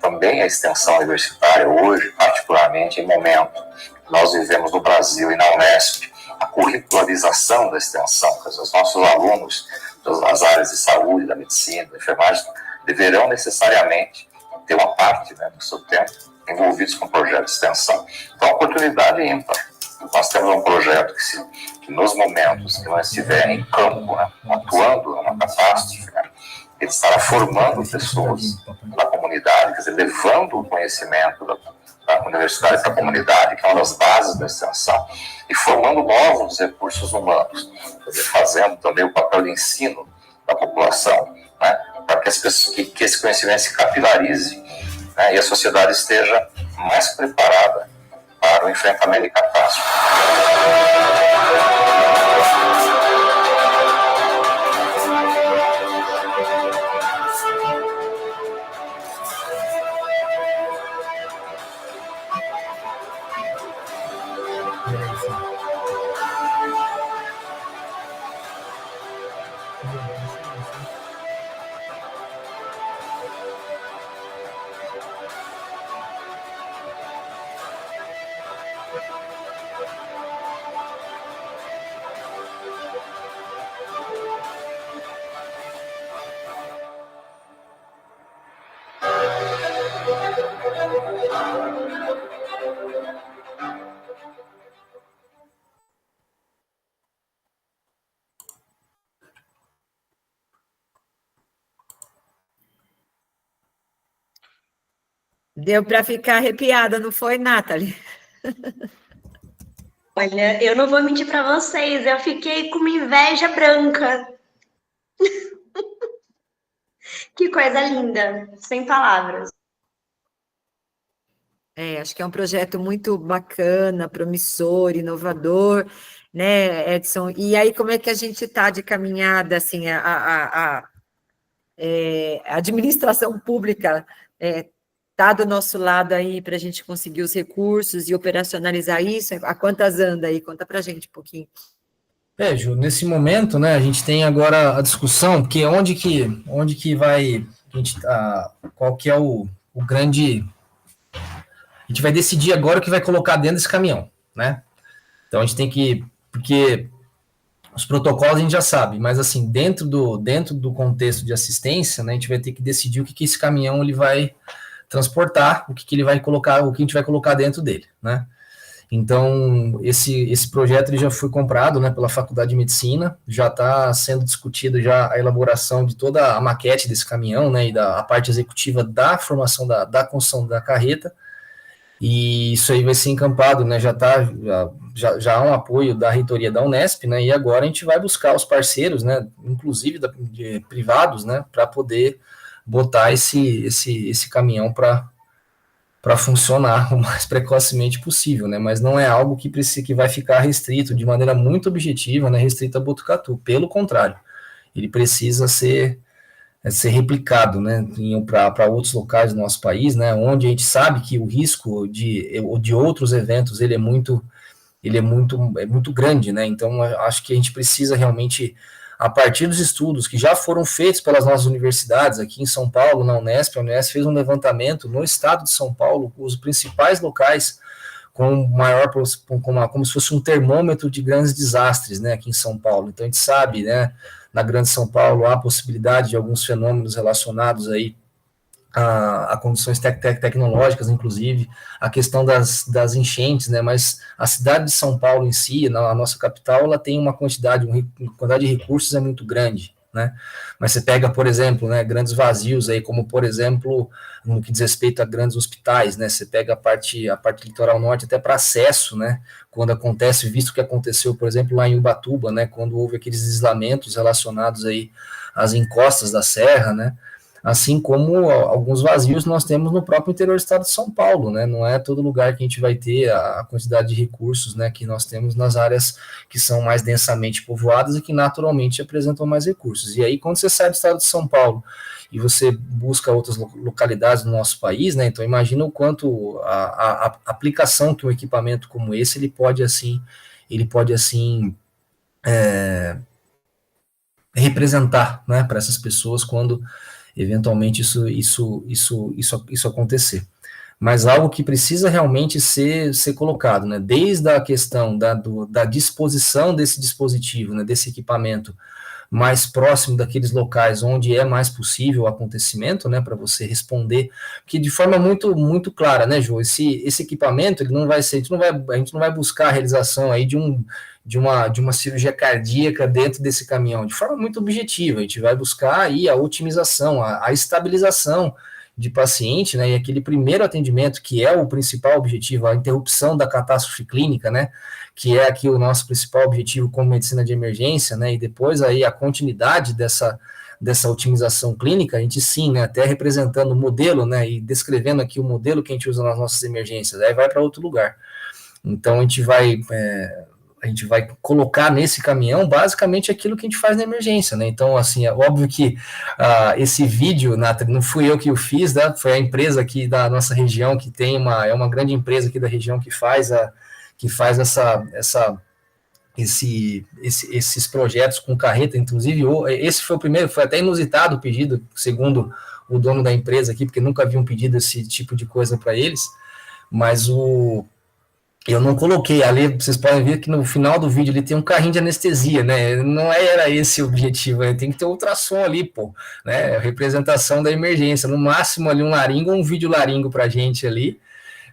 também a extensão universitária hoje, particularmente em momento que nós vivemos no Brasil e na Unesp, a curricularização da extensão, os nossos alunos das áreas de saúde, da medicina, da enfermagem, deverão necessariamente ter uma parte, né, do seu tempo envolvidos com o projeto de extensão. Então, a oportunidade é ímpar. Nós temos um projeto que nos momentos que nós estivermos em campo, né, atuando numa catástrofe, né, ele estará formando pessoas na comunidade, quer dizer, levando o conhecimento da universidade para a comunidade, que é uma das bases da extensão, e formando novos recursos humanos, quer dizer, fazendo também o papel de ensino da população, né, para que esse conhecimento se capilarize, né, e a sociedade esteja mais preparada para o enfrentamento de catástrofe. Deu para ficar arrepiada, não foi, Nathalie? Olha, eu não vou mentir para vocês, eu fiquei com uma inveja branca. Que coisa linda, sem palavras. Acho que é um projeto muito bacana, promissor, inovador, né, Edson? E aí, como é que a gente está de caminhada, assim, a administração pública está do nosso lado aí para a gente conseguir os recursos e operacionalizar isso? A quantas anda aí? Conta para a gente um pouquinho. Ju, nesse momento, né, a gente tem agora a discussão, que onde que vai, qual que é o grande a gente vai decidir agora o que vai colocar dentro desse caminhão, né? Então a gente tem que, porque os protocolos a gente já sabe, mas assim, dentro do contexto de assistência, né, a gente vai ter que decidir o que esse caminhão ele vai transportar, o que ele vai colocar, o que a gente vai colocar dentro dele, né? Então, esse projeto ele já foi comprado, né, pela Faculdade de Medicina, já está sendo discutido já a elaboração de toda a maquete desse caminhão, né, e a parte executiva da formação da construção da carreta, e isso aí vai ser encampado, né, já há um apoio da reitoria da Unesp, né, e agora a gente vai buscar os parceiros, né, inclusive privados, né, para poder botar esse caminhão para funcionar o mais precocemente possível, né, mas não é algo que vai ficar restrito de maneira muito objetiva, né, restrito a Botucatu, pelo contrário, ele precisa ser replicado, né, para outros locais do nosso país, né, onde a gente sabe que o risco de outros eventos, ele é muito grande, né, então acho que a gente precisa realmente, a partir dos estudos que já foram feitos pelas nossas universidades, aqui em São Paulo, na Unesp, a Unesp fez um levantamento no estado de São Paulo, os principais locais como se fosse um termômetro de grandes desastres, né, aqui em São Paulo. Então a gente sabe, né, na Grande São Paulo há a possibilidade de alguns fenômenos relacionados aí a condições tecnológicas, inclusive, a questão das enchentes, né, mas a cidade de São Paulo em si, a nossa capital, ela tem uma quantidade de recursos é muito grande, né, mas você pega, por exemplo, né, grandes vazios aí, como, por exemplo, no que diz respeito a grandes hospitais, né, você pega a parte litoral norte até para acesso, né, quando acontece, visto que aconteceu, por exemplo, lá em Ubatuba, né, quando houve aqueles deslizamentos relacionados aí às encostas da serra, né, assim como alguns vazios nós temos no próprio interior do estado de São Paulo, né, não é todo lugar que a gente vai ter a quantidade de recursos, né, que nós temos nas áreas que são mais densamente povoadas e que naturalmente apresentam mais recursos. E aí, quando você sai do estado de São Paulo e você busca outras localidades do nosso país, né, então imagina o quanto a aplicação que um equipamento como esse, ele pode representar, né, para essas pessoas quando eventualmente isso acontecer. Mas algo que precisa realmente ser colocado, né, desde a questão da disposição desse dispositivo, né, desse equipamento, mais próximo daqueles locais onde é mais possível o acontecimento, né, para você responder, que de forma muito, muito clara, né, Jô, esse equipamento, ele não vai ser, a gente não vai buscar a realização aí de uma cirurgia cardíaca dentro desse caminhão, de forma muito objetiva, a gente vai buscar aí a otimização, a estabilização de paciente, né, e aquele primeiro atendimento, que é o principal objetivo, a interrupção da catástrofe clínica, né, que é aqui o nosso principal objetivo como medicina de emergência, né, e depois aí a continuidade dessa otimização clínica, a gente sim, né, até representando o modelo, né, e descrevendo aqui o modelo que a gente usa nas nossas emergências, aí vai para outro lugar. Então a gente vai colocar nesse caminhão basicamente aquilo que a gente faz na emergência, né? Então, assim, é óbvio que esse vídeo, não fui eu que o fiz, né? Foi a empresa aqui da nossa região, que é uma grande empresa aqui da região que faz esses projetos com carreta, inclusive, esse foi o primeiro, foi até inusitado o pedido, segundo o dono da empresa aqui, porque nunca haviam pedido esse tipo de coisa para eles, mas eu não coloquei ali, vocês podem ver que no final do vídeo ele tem um carrinho de anestesia, né, não era esse o objetivo, tem que ter ultrassom ali, pô, né, representação da emergência, no máximo ali um laringo ou um vídeo laringo pra gente ali,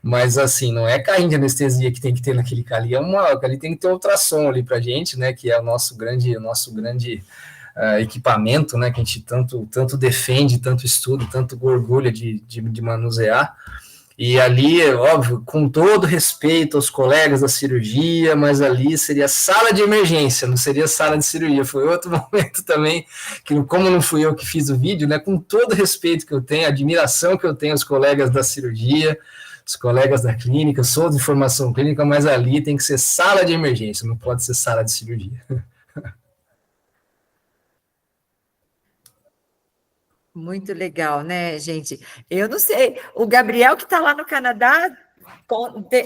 mas assim, não é carrinho de anestesia que tem que ter naquele ali, ali tem que ter ultrassom ali pra gente, né, que é o nosso grande equipamento, né, que a gente tanto defende, tanto estuda, tanto orgulha de manusear. E ali, óbvio, com todo respeito aos colegas da cirurgia, mas ali seria sala de emergência, não seria sala de cirurgia. Foi outro momento também, que como não fui eu que fiz o vídeo, né, com todo respeito que eu tenho, admiração que eu tenho aos colegas da cirurgia, os colegas da clínica, sou de formação clínica, mas ali tem que ser sala de emergência, não pode ser sala de cirurgia. Muito legal, né, gente? Eu não sei, o Gabriel que está lá no Canadá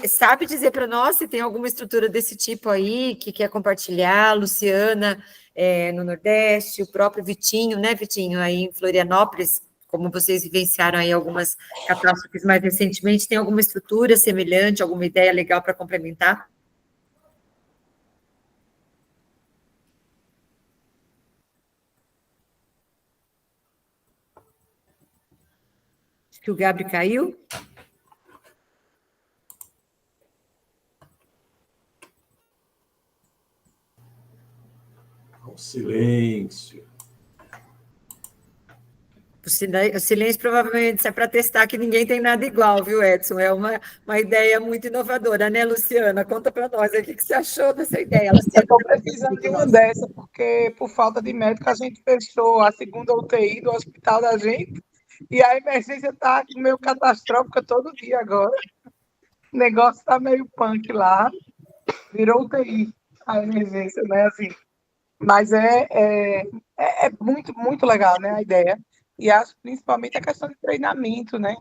sabe dizer para nós se tem alguma estrutura desse tipo aí que quer compartilhar, Luciana no Nordeste, o próprio Vitinho, né, Vitinho, aí em Florianópolis, como vocês vivenciaram aí algumas catástrofes mais recentemente, tem alguma estrutura semelhante, alguma ideia legal para complementar? Acho que o Gabriel caiu. Silêncio. O silêncio provavelmente é para testar que ninguém tem nada igual, viu, Edson? É uma ideia muito inovadora, né, Luciana? Conta para nós aí, o que você achou dessa ideia, Eu Luciana? estou precisando de uma dessa, porque por falta de médico a gente fechou a segunda UTI do hospital da gente e a emergência está meio catastrófica todo dia agora. O negócio está meio punk lá, virou UTI a emergência, né? Assim, mas é muito, muito legal, né, a ideia. E acho principalmente a questão de treinamento, né?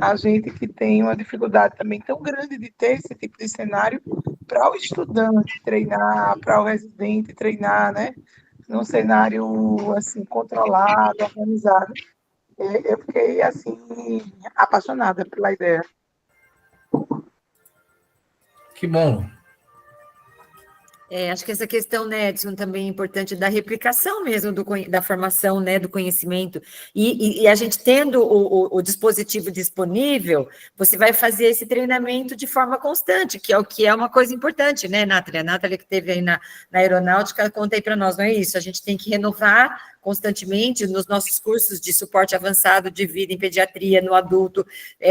A gente que tem uma dificuldade também tão grande de ter esse tipo de cenário para o estudante treinar, para o residente treinar, né? Num cenário assim controlado, organizado. Eu fiquei assim apaixonada pela ideia. Que bom. Acho que essa questão, né, Edson, também é importante da replicação mesmo da formação, né, do conhecimento, e a gente tendo o dispositivo disponível, você vai fazer esse treinamento de forma constante, que é uma coisa importante, né, Nathalie? A Nathalie que esteve aí na aeronáutica, conta aí para nós, não é isso? A gente tem que renovar constantemente nos nossos cursos de suporte avançado de vida em pediatria, no adulto,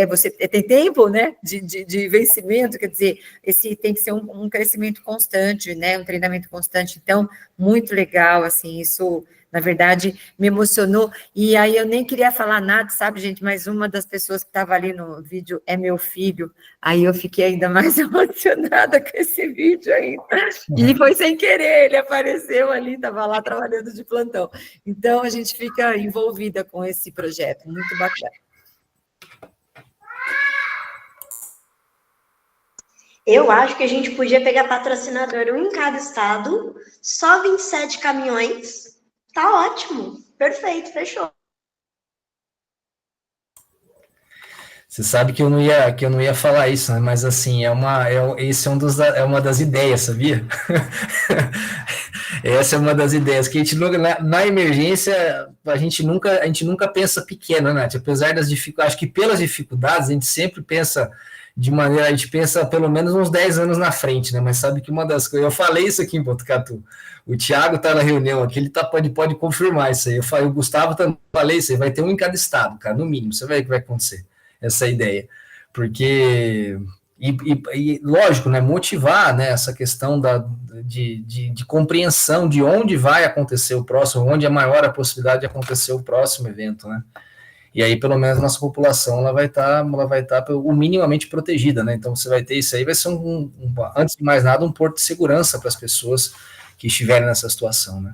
você tem tempo, né, de vencimento, quer dizer, esse tem que ser um crescimento constante, né, um treinamento constante, então, muito legal, assim, isso, na verdade, me emocionou, e aí eu nem queria falar nada, sabe, gente, mas uma das pessoas que estava ali no vídeo é meu filho, aí eu fiquei ainda mais emocionada com esse vídeo ainda, e foi sem querer, ele apareceu ali, estava lá trabalhando de plantão, então a gente fica envolvida com esse projeto, muito bacana. Eu acho que a gente podia pegar patrocinador um em cada estado, só 27 caminhões, tá ótimo, perfeito, fechou. Você sabe que eu não ia falar isso, né? Mas assim, esse é uma das ideias, sabia? Essa é uma das ideias que a gente na emergência a gente nunca pensa pequeno, né? Apesar das dificuldades, acho que pelas dificuldades a gente sempre pensa a gente pensa pelo menos uns 10 anos na frente, né? Mas sabe que uma das coisas, eu falei isso aqui em Botucatu, o Thiago está na reunião aqui, ele pode confirmar isso aí, o Gustavo também falei isso aí, vai ter um em cada estado, cara, no mínimo, você vai ver o que vai acontecer, essa ideia, porque, e lógico, né, motivar, né, essa questão de compreensão de onde vai acontecer o próximo, onde é maior a possibilidade de acontecer o próximo evento, né? E aí, pelo menos, a nossa população ela vai estar o minimamente protegida, né? Então, você vai ter isso aí, vai ser antes de mais nada, um porto de segurança para as pessoas que estiverem nessa situação, né?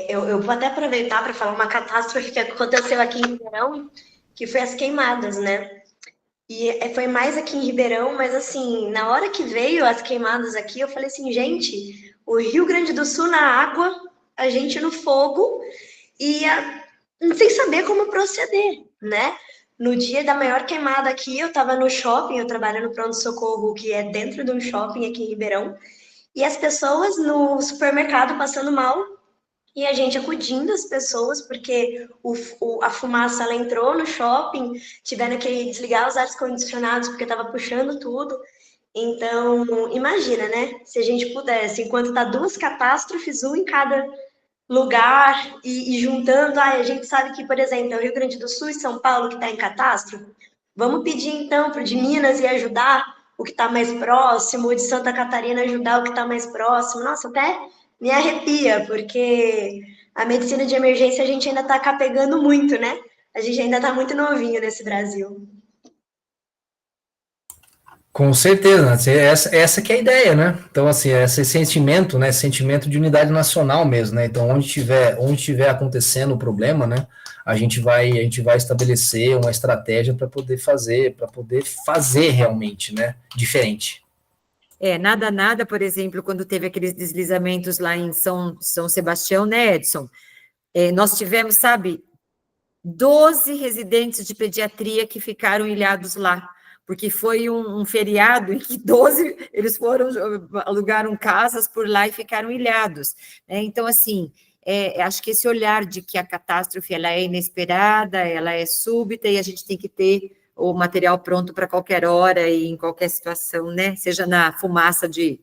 Eu vou até aproveitar para falar uma catástrofe que aconteceu aqui em Ribeirão, que foi as queimadas, né? E foi mais aqui em Ribeirão, mas assim, na hora que veio as queimadas aqui, eu falei assim, gente, o Rio Grande do Sul na água, a gente no fogo, e sem saber como proceder, né? No dia da maior queimada aqui, eu estava no shopping, eu trabalho no pronto-socorro, que é dentro de um shopping aqui em Ribeirão, e as pessoas no supermercado passando mal, e a gente acudindo as pessoas, porque a fumaça ela entrou no shopping, tiveram que desligar os ar-condicionados, porque estava puxando tudo. Então, imagina, né? Se a gente pudesse, enquanto tá 2 catástrofes, um em cada lugar, e juntando, a gente sabe que, por exemplo, é o Rio Grande do Sul e São Paulo que está em catástrofe, vamos pedir então para o de Minas ir ajudar o que está mais próximo, o de Santa Catarina ajudar o que está mais próximo, nossa, até me arrepia, porque a medicina de emergência a gente ainda está capegando muito, né? A gente ainda está muito novinho nesse Brasil. Com certeza, essa que é a ideia, né? Então, assim, esse sentimento, né? Sentimento de unidade nacional mesmo, né? Então, onde tiver acontecendo o problema, né? A gente vai estabelecer uma estratégia para poder fazer realmente, né? Diferente. Nada, por exemplo, quando teve aqueles deslizamentos lá em São Sebastião, né, Edson? Nós tivemos, sabe, 12 residentes de pediatria que ficaram ilhados lá, porque foi um feriado em que 12, eles alugaram casas por lá e ficaram ilhados. Então, assim, acho que esse olhar de que a catástrofe ela é inesperada, ela é súbita, e a gente tem que ter o material pronto para qualquer hora e em qualquer situação, né? Seja na fumaça de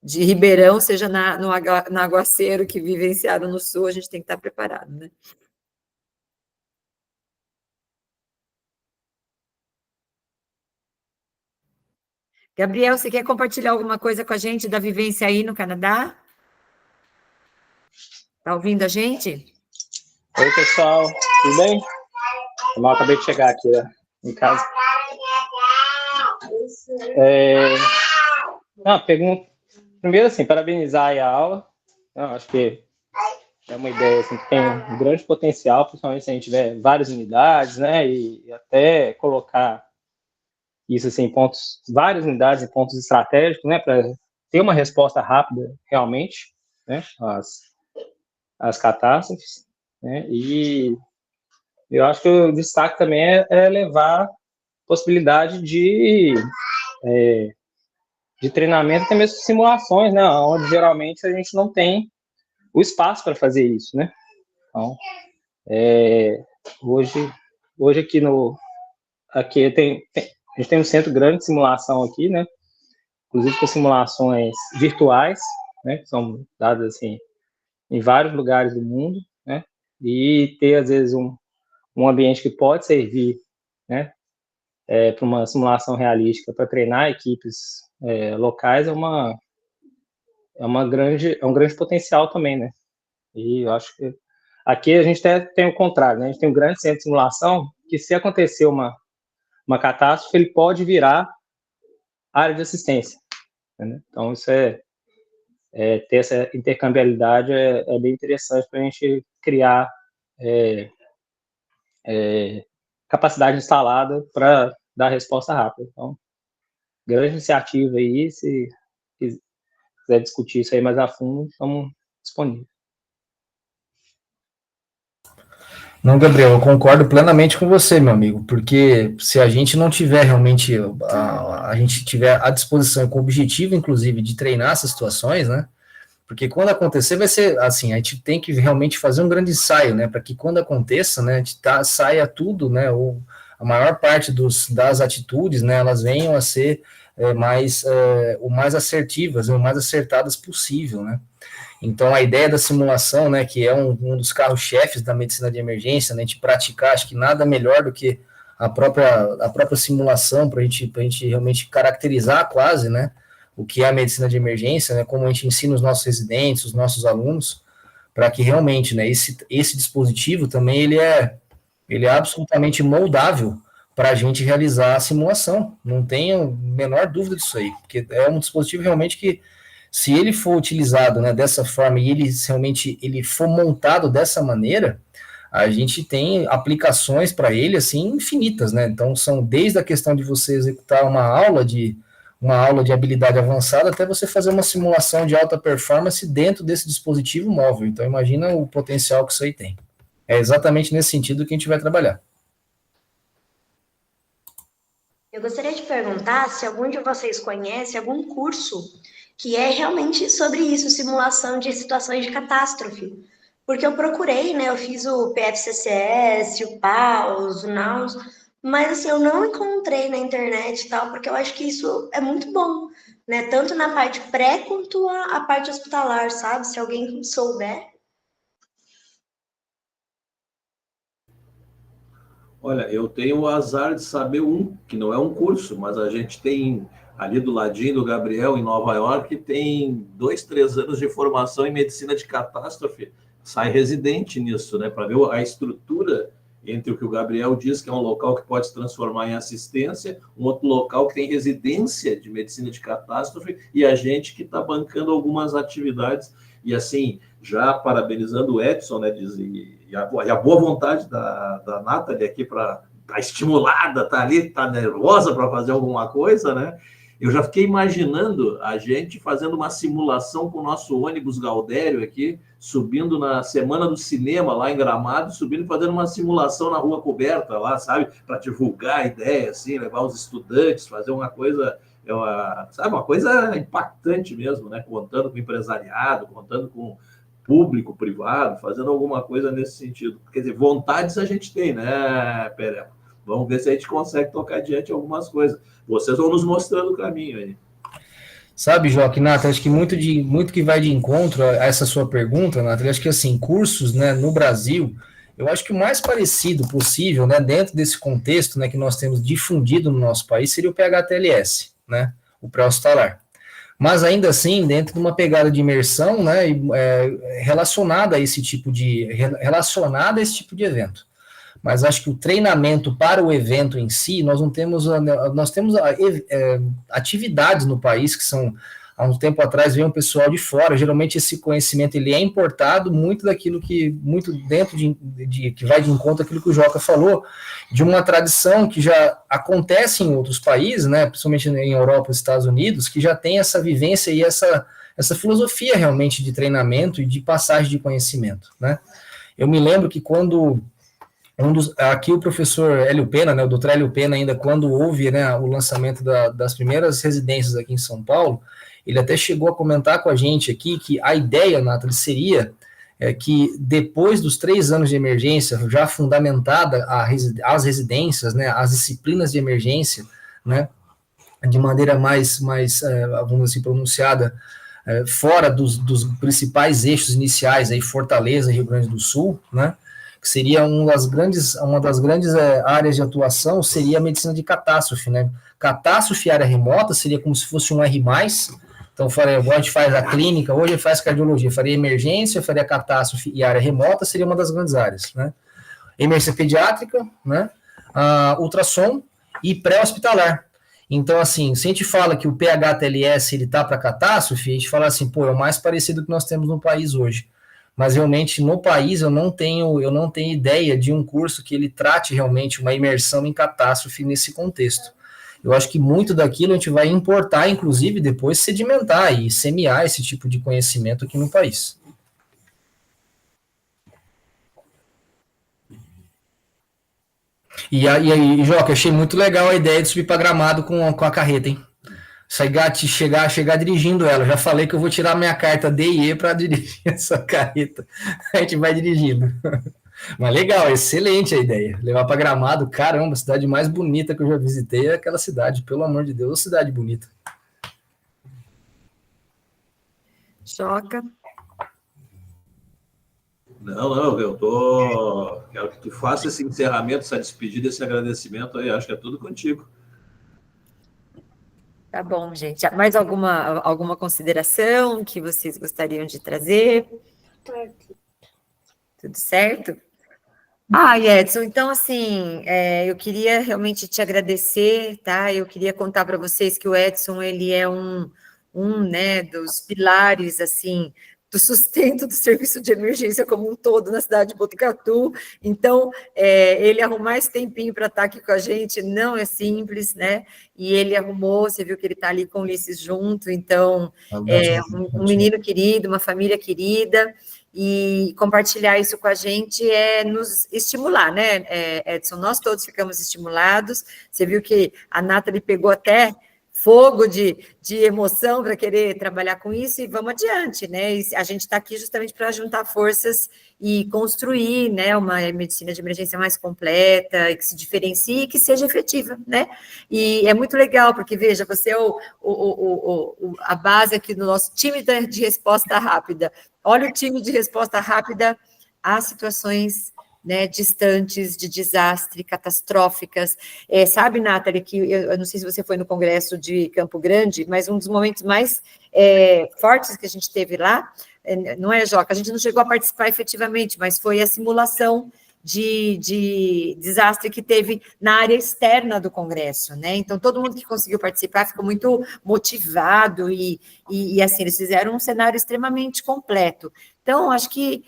Ribeirão, seja no aguaceiro que vivenciaram no Sul, a gente tem que estar preparado, né? Gabriel, você quer compartilhar alguma coisa com a gente da vivência aí no Canadá? Está ouvindo a gente? Oi, pessoal, tudo bem? Eu acabei de chegar aqui em casa. Pergunta. Primeiro, assim, parabenizar aí a aula. Eu acho que é uma ideia assim, que tem um grande potencial, principalmente se a gente tiver várias unidades, né? E até colocar isso assim, em pontos, várias unidades em pontos estratégicos, né? Para ter uma resposta rápida, realmente, né? As catástrofes, né? E eu acho que o destaque também é levar possibilidade de treinamento, até mesmo simulações, né? Onde geralmente a gente não tem o espaço para fazer isso, né? Então, hoje aqui a gente tem um centro grande de simulação aqui, né? Inclusive com simulações virtuais, né? Que são dadas assim em vários lugares do mundo, né? E ter às vezes um ambiente que pode servir, né? Para uma simulação realística para treinar equipes locais é um grande potencial também, né? E eu acho que aqui a gente até tem o contrário, né? A gente tem um grande centro de simulação que, se acontecer uma catástrofe, ele pode virar área de assistência, né? Então, isso ter essa intercambiabilidade é bem interessante para a gente criar capacidade instalada para dar resposta rápida. Então, grande iniciativa aí, se quiser discutir isso aí mais a fundo, estamos disponíveis. Não, Gabriel, eu concordo plenamente com você, meu amigo, porque se a gente não tiver realmente, a gente tiver à disposição e com o objetivo, inclusive, de treinar essas situações, né, porque quando acontecer vai ser, assim, a gente tem que realmente fazer um grande ensaio, né, para que quando aconteça, né, saia tudo, né, ou a maior parte das atitudes, né, elas venham a ser o mais assertivas, o mais acertadas possível, né. Então, a ideia da simulação, né, que é um dos carros-chefes da medicina de emergência, né, de praticar, acho que nada melhor do que a própria simulação para a gente realmente caracterizar quase, né, o que é a medicina de emergência, né, como a gente ensina os nossos residentes, os nossos alunos, para que realmente, né, esse dispositivo também ele é absolutamente moldável para a gente realizar a simulação. Não tenho a menor dúvida disso aí, porque é um dispositivo realmente que, se ele for utilizado, né, dessa forma e ele for montado dessa maneira, a gente tem aplicações para ele assim infinitas, né? Então são desde a questão de você executar uma aula de habilidade avançada até você fazer uma simulação de alta performance dentro desse dispositivo móvel. Então imagina o potencial que isso aí tem. É exatamente nesse sentido que a gente vai trabalhar. Eu gostaria de perguntar se algum de vocês conhece algum curso que é realmente sobre isso, simulação de situações de catástrofe. Porque eu procurei, né, eu fiz o PFCCS, o PAUS, o NAUS, mas assim, eu não encontrei na internet e tal, porque eu acho que isso é muito bom, né, tanto na parte pré quanto a parte hospitalar, sabe? Se alguém souber. Olha, eu tenho o azar de saber que não é um curso, mas a gente tem ali do ladinho do Gabriel, em Nova York, tem 2, 3 anos de formação em medicina de catástrofe. Sai residente nisso, né? Para ver a estrutura entre o que o Gabriel diz, que é um local que pode se transformar em assistência, um outro local que tem residência de medicina de catástrofe, e a gente que está bancando algumas atividades. E assim, já parabenizando o Edson, né? E a boa vontade da Nathalie aqui para estar estimulada, tá ali, tá nervosa para fazer alguma coisa, né? Eu já fiquei imaginando a gente fazendo uma simulação com o nosso ônibus Gaudério aqui, subindo na Semana do Cinema, lá em Gramado, subindo e fazendo uma simulação na Rua Coberta lá, sabe? Para divulgar a ideia, assim, levar os estudantes, fazer uma coisa, sabe? Uma coisa impactante mesmo, né? Contando com o empresariado, contando com público, privado, fazendo alguma coisa nesse sentido. Quer dizer, vontades a gente tem, né, Pereira? Vamos ver se a gente consegue tocar adiante algumas coisas. Vocês vão nos mostrando o caminho aí. Sabe, Joque, Nathan, acho que muito que vai de encontro a essa sua pergunta, Nathan, acho que assim, cursos, né, no Brasil, eu acho que o mais parecido possível, né, dentro desse contexto, né, que nós temos difundido no nosso país, seria o PHTLS, né, o pré-hospitalar. Mas ainda assim, dentro de uma pegada de imersão, né, relacionada a esse tipo de evento. Mas acho que o treinamento para o evento em si, nós temos atividades no país que são, há um tempo atrás veio um pessoal de fora, geralmente esse conhecimento ele é importado, muito dentro que vai de encontro àquilo que o Joca falou, de uma tradição que já acontece em outros países, né, principalmente em Europa e Estados Unidos, que já tem essa vivência e essa filosofia realmente de treinamento e de passagem de conhecimento, né. Eu me lembro que quando aqui o professor Hélio Pena, né, o doutor Hélio Pena, ainda quando houve, né, o lançamento das primeiras residências aqui em São Paulo, ele até chegou a comentar com a gente aqui que a ideia, Nathalie, seria que depois dos 3 anos de emergência, já fundamentada as residências, né, as disciplinas de emergência, né, de maneira mais vamos assim, pronunciada, fora dos principais eixos iniciais, aí Fortaleza, Rio Grande do Sul, né, que seria uma das grandes áreas de atuação, seria a medicina de catástrofe, né? Catástrofe e área remota seria como se fosse um R+, então agora a gente faz a clínica, hoje faz cardiologia, faria emergência, faria catástrofe e área remota, seria uma das grandes áreas, né? Emergência pediátrica, né? Ultrassom e pré-hospitalar. Então, assim, se a gente fala que o PHTLS ele tá para catástrofe, a gente fala assim, pô, é o mais parecido que nós temos no país hoje. Mas realmente no país eu não tenho ideia de um curso que ele trate realmente uma imersão em catástrofe nesse contexto. Eu acho que muito daquilo a gente vai importar, inclusive depois sedimentar e semear esse tipo de conhecimento aqui no país. E aí, Joca, achei muito legal a ideia de subir para Gramado com a carreta, hein? Chegar dirigindo ela. Já falei que eu vou tirar minha carta D e E para dirigir essa carreta. A gente vai dirigindo. Mas legal, excelente a ideia. Levar para Gramado, caramba, a cidade mais bonita que eu já visitei é aquela cidade, pelo amor de Deus, cidade bonita. Joca. Não, quero que tu faça esse encerramento, essa despedida, esse agradecimento aí, acho que é tudo contigo. Tá bom, gente. Mais alguma consideração que vocês gostariam de trazer? Tudo certo? Edson, então, assim, eu queria realmente te agradecer, tá? Eu queria contar para vocês que o Edson, ele é né, dos pilares, assim, do sustento do serviço de emergência como um todo na cidade de Botucatu. Então, ele arrumar esse tempinho para estar aqui com a gente não é simples, né? E ele arrumou, você viu que ele está ali com o Ulisses junto, então, um menino querido, uma família querida, e compartilhar isso com a gente é nos estimular, né, Edson? Nós todos ficamos estimulados. Você viu que a Nathalie pegou até fogo de emoção para querer trabalhar com isso, e vamos adiante, né? E a gente está aqui justamente para juntar forças e construir, né, uma medicina de emergência mais completa, que se diferencie e que seja efetiva, né? E é muito legal, porque, veja, você é a base aqui do nosso time de resposta rápida. Olha o time de resposta rápida às situações, né, distantes, de desastre, catastróficas. Sabe, Nathalie, que eu não sei se você foi no Congresso de Campo Grande, mas um dos momentos mais fortes que a gente teve lá, não é, Joca? A gente não chegou a participar efetivamente, mas foi a simulação de desastre que teve na área externa do Congresso, né? Então, todo mundo que conseguiu participar ficou muito motivado e assim, eles fizeram um cenário extremamente completo. Então, acho que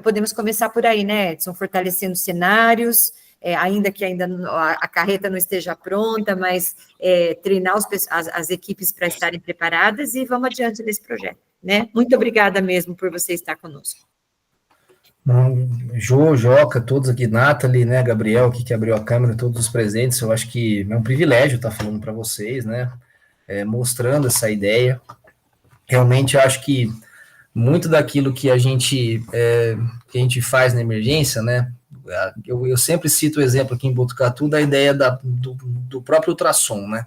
podemos começar por aí, né, Edson? Fortalecendo cenários ainda que a carreta não esteja pronta, mas treinar as equipes para estarem preparadas e vamos adiante nesse projeto, né? Muito obrigada mesmo por você estar conosco. Jô, Joca, todos aqui, Nathalie, né, Gabriel, aqui que abriu a câmera, todos os presentes, eu acho que é um privilégio estar falando para vocês, né, mostrando essa ideia. Realmente acho que muito daquilo que a gente faz na emergência, né, eu sempre cito o exemplo aqui em Botucatu da ideia do próprio ultrassom, né.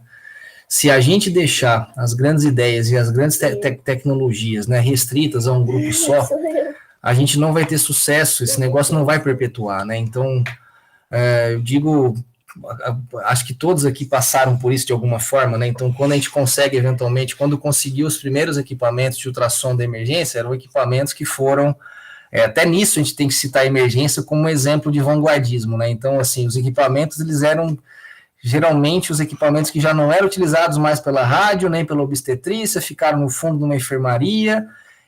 Se a gente deixar as grandes ideias e as grandes tecnologias, né, restritas a um grupo só, a gente não vai ter sucesso, esse negócio não vai perpetuar, né? Então, eu digo, acho que todos aqui passaram por isso de alguma forma, né? Então, quando a gente consegue, eventualmente, quando conseguiu os primeiros equipamentos de ultrassom da emergência, eram equipamentos que foram, até nisso a gente tem que citar a emergência como um exemplo de vanguardismo, né? Então, assim, os equipamentos, eles eram geralmente os equipamentos que já não eram utilizados mais pela rádio, nem pela obstetrícia, ficaram no fundo de uma enfermaria.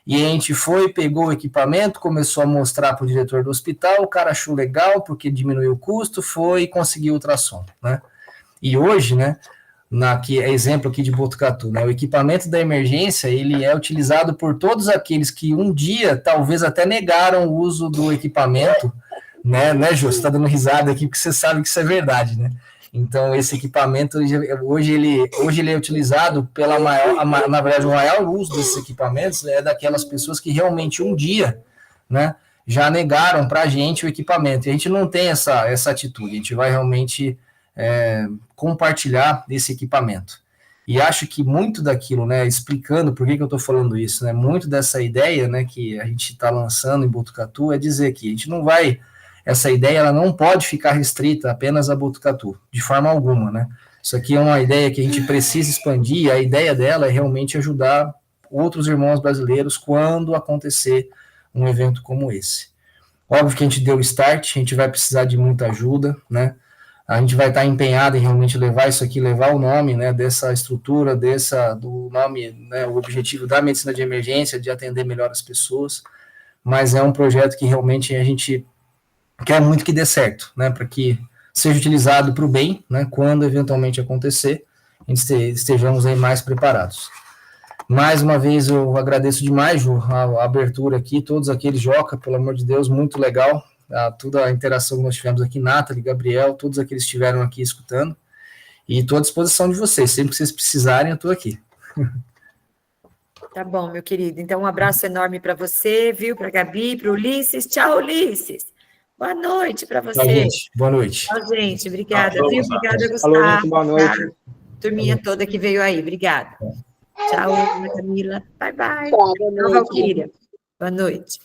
E a gente foi, pegou o equipamento, começou a mostrar para o diretor do hospital, o cara achou legal, porque diminuiu o custo, foi e conseguiu o ultrassom, né? E hoje, né, exemplo aqui de Botucatu, né, o equipamento da emergência, ele é utilizado por todos aqueles que um dia, talvez até negaram o uso do equipamento, né, Jô? Você está dando risada aqui, porque você sabe que isso é verdade, né? Então, esse equipamento, hoje ele é utilizado na verdade, o maior uso desses equipamentos é daquelas pessoas que realmente um dia, né, já negaram para a gente o equipamento. E a gente não tem essa atitude, a gente vai realmente compartilhar desse equipamento. E acho que muito daquilo, né, explicando por que eu estou falando isso, né, muito dessa ideia, né, que a gente está lançando em Botucatu é dizer que a gente não vai... Essa ideia ela não pode ficar restrita apenas a Botucatu, de forma alguma, né? Isso aqui é uma ideia que a gente precisa expandir, e a ideia dela é realmente ajudar outros irmãos brasileiros quando acontecer um evento como esse. Óbvio que a gente deu o start, a gente vai precisar de muita ajuda, né? A gente vai estar empenhado em realmente levar isso aqui, levar o nome, né, dessa estrutura, do nome, né, o objetivo da medicina de emergência, de atender melhor as pessoas, mas é um projeto que realmente a gente quer muito que dê certo, né, para que seja utilizado para o bem, né, quando eventualmente acontecer, a gente estejamos aí mais preparados. Mais uma vez, eu agradeço demais, Ju, a abertura aqui, todos aqueles, Joca, pelo amor de Deus, muito legal, toda a interação que nós tivemos aqui, Nathalie, Gabriel, todos aqueles que estiveram aqui escutando, e estou à disposição de vocês, sempre que vocês precisarem, eu estou aqui. Tá bom, meu querido, então um abraço enorme para você, viu, para a Gabi, para o Ulisses, tchau, Ulisses! Boa noite para você. Tchau, gente. Boa noite. Tchau, gente. Obrigada, viu? Obrigada, Gustavo. Alô, gente. Boa noite. Obrigada. Turminha toda que veio aí. Obrigada. Tchau, Camila. Bye, bye. Tchau, boa noite. Tchau, Valquíria. Boa noite.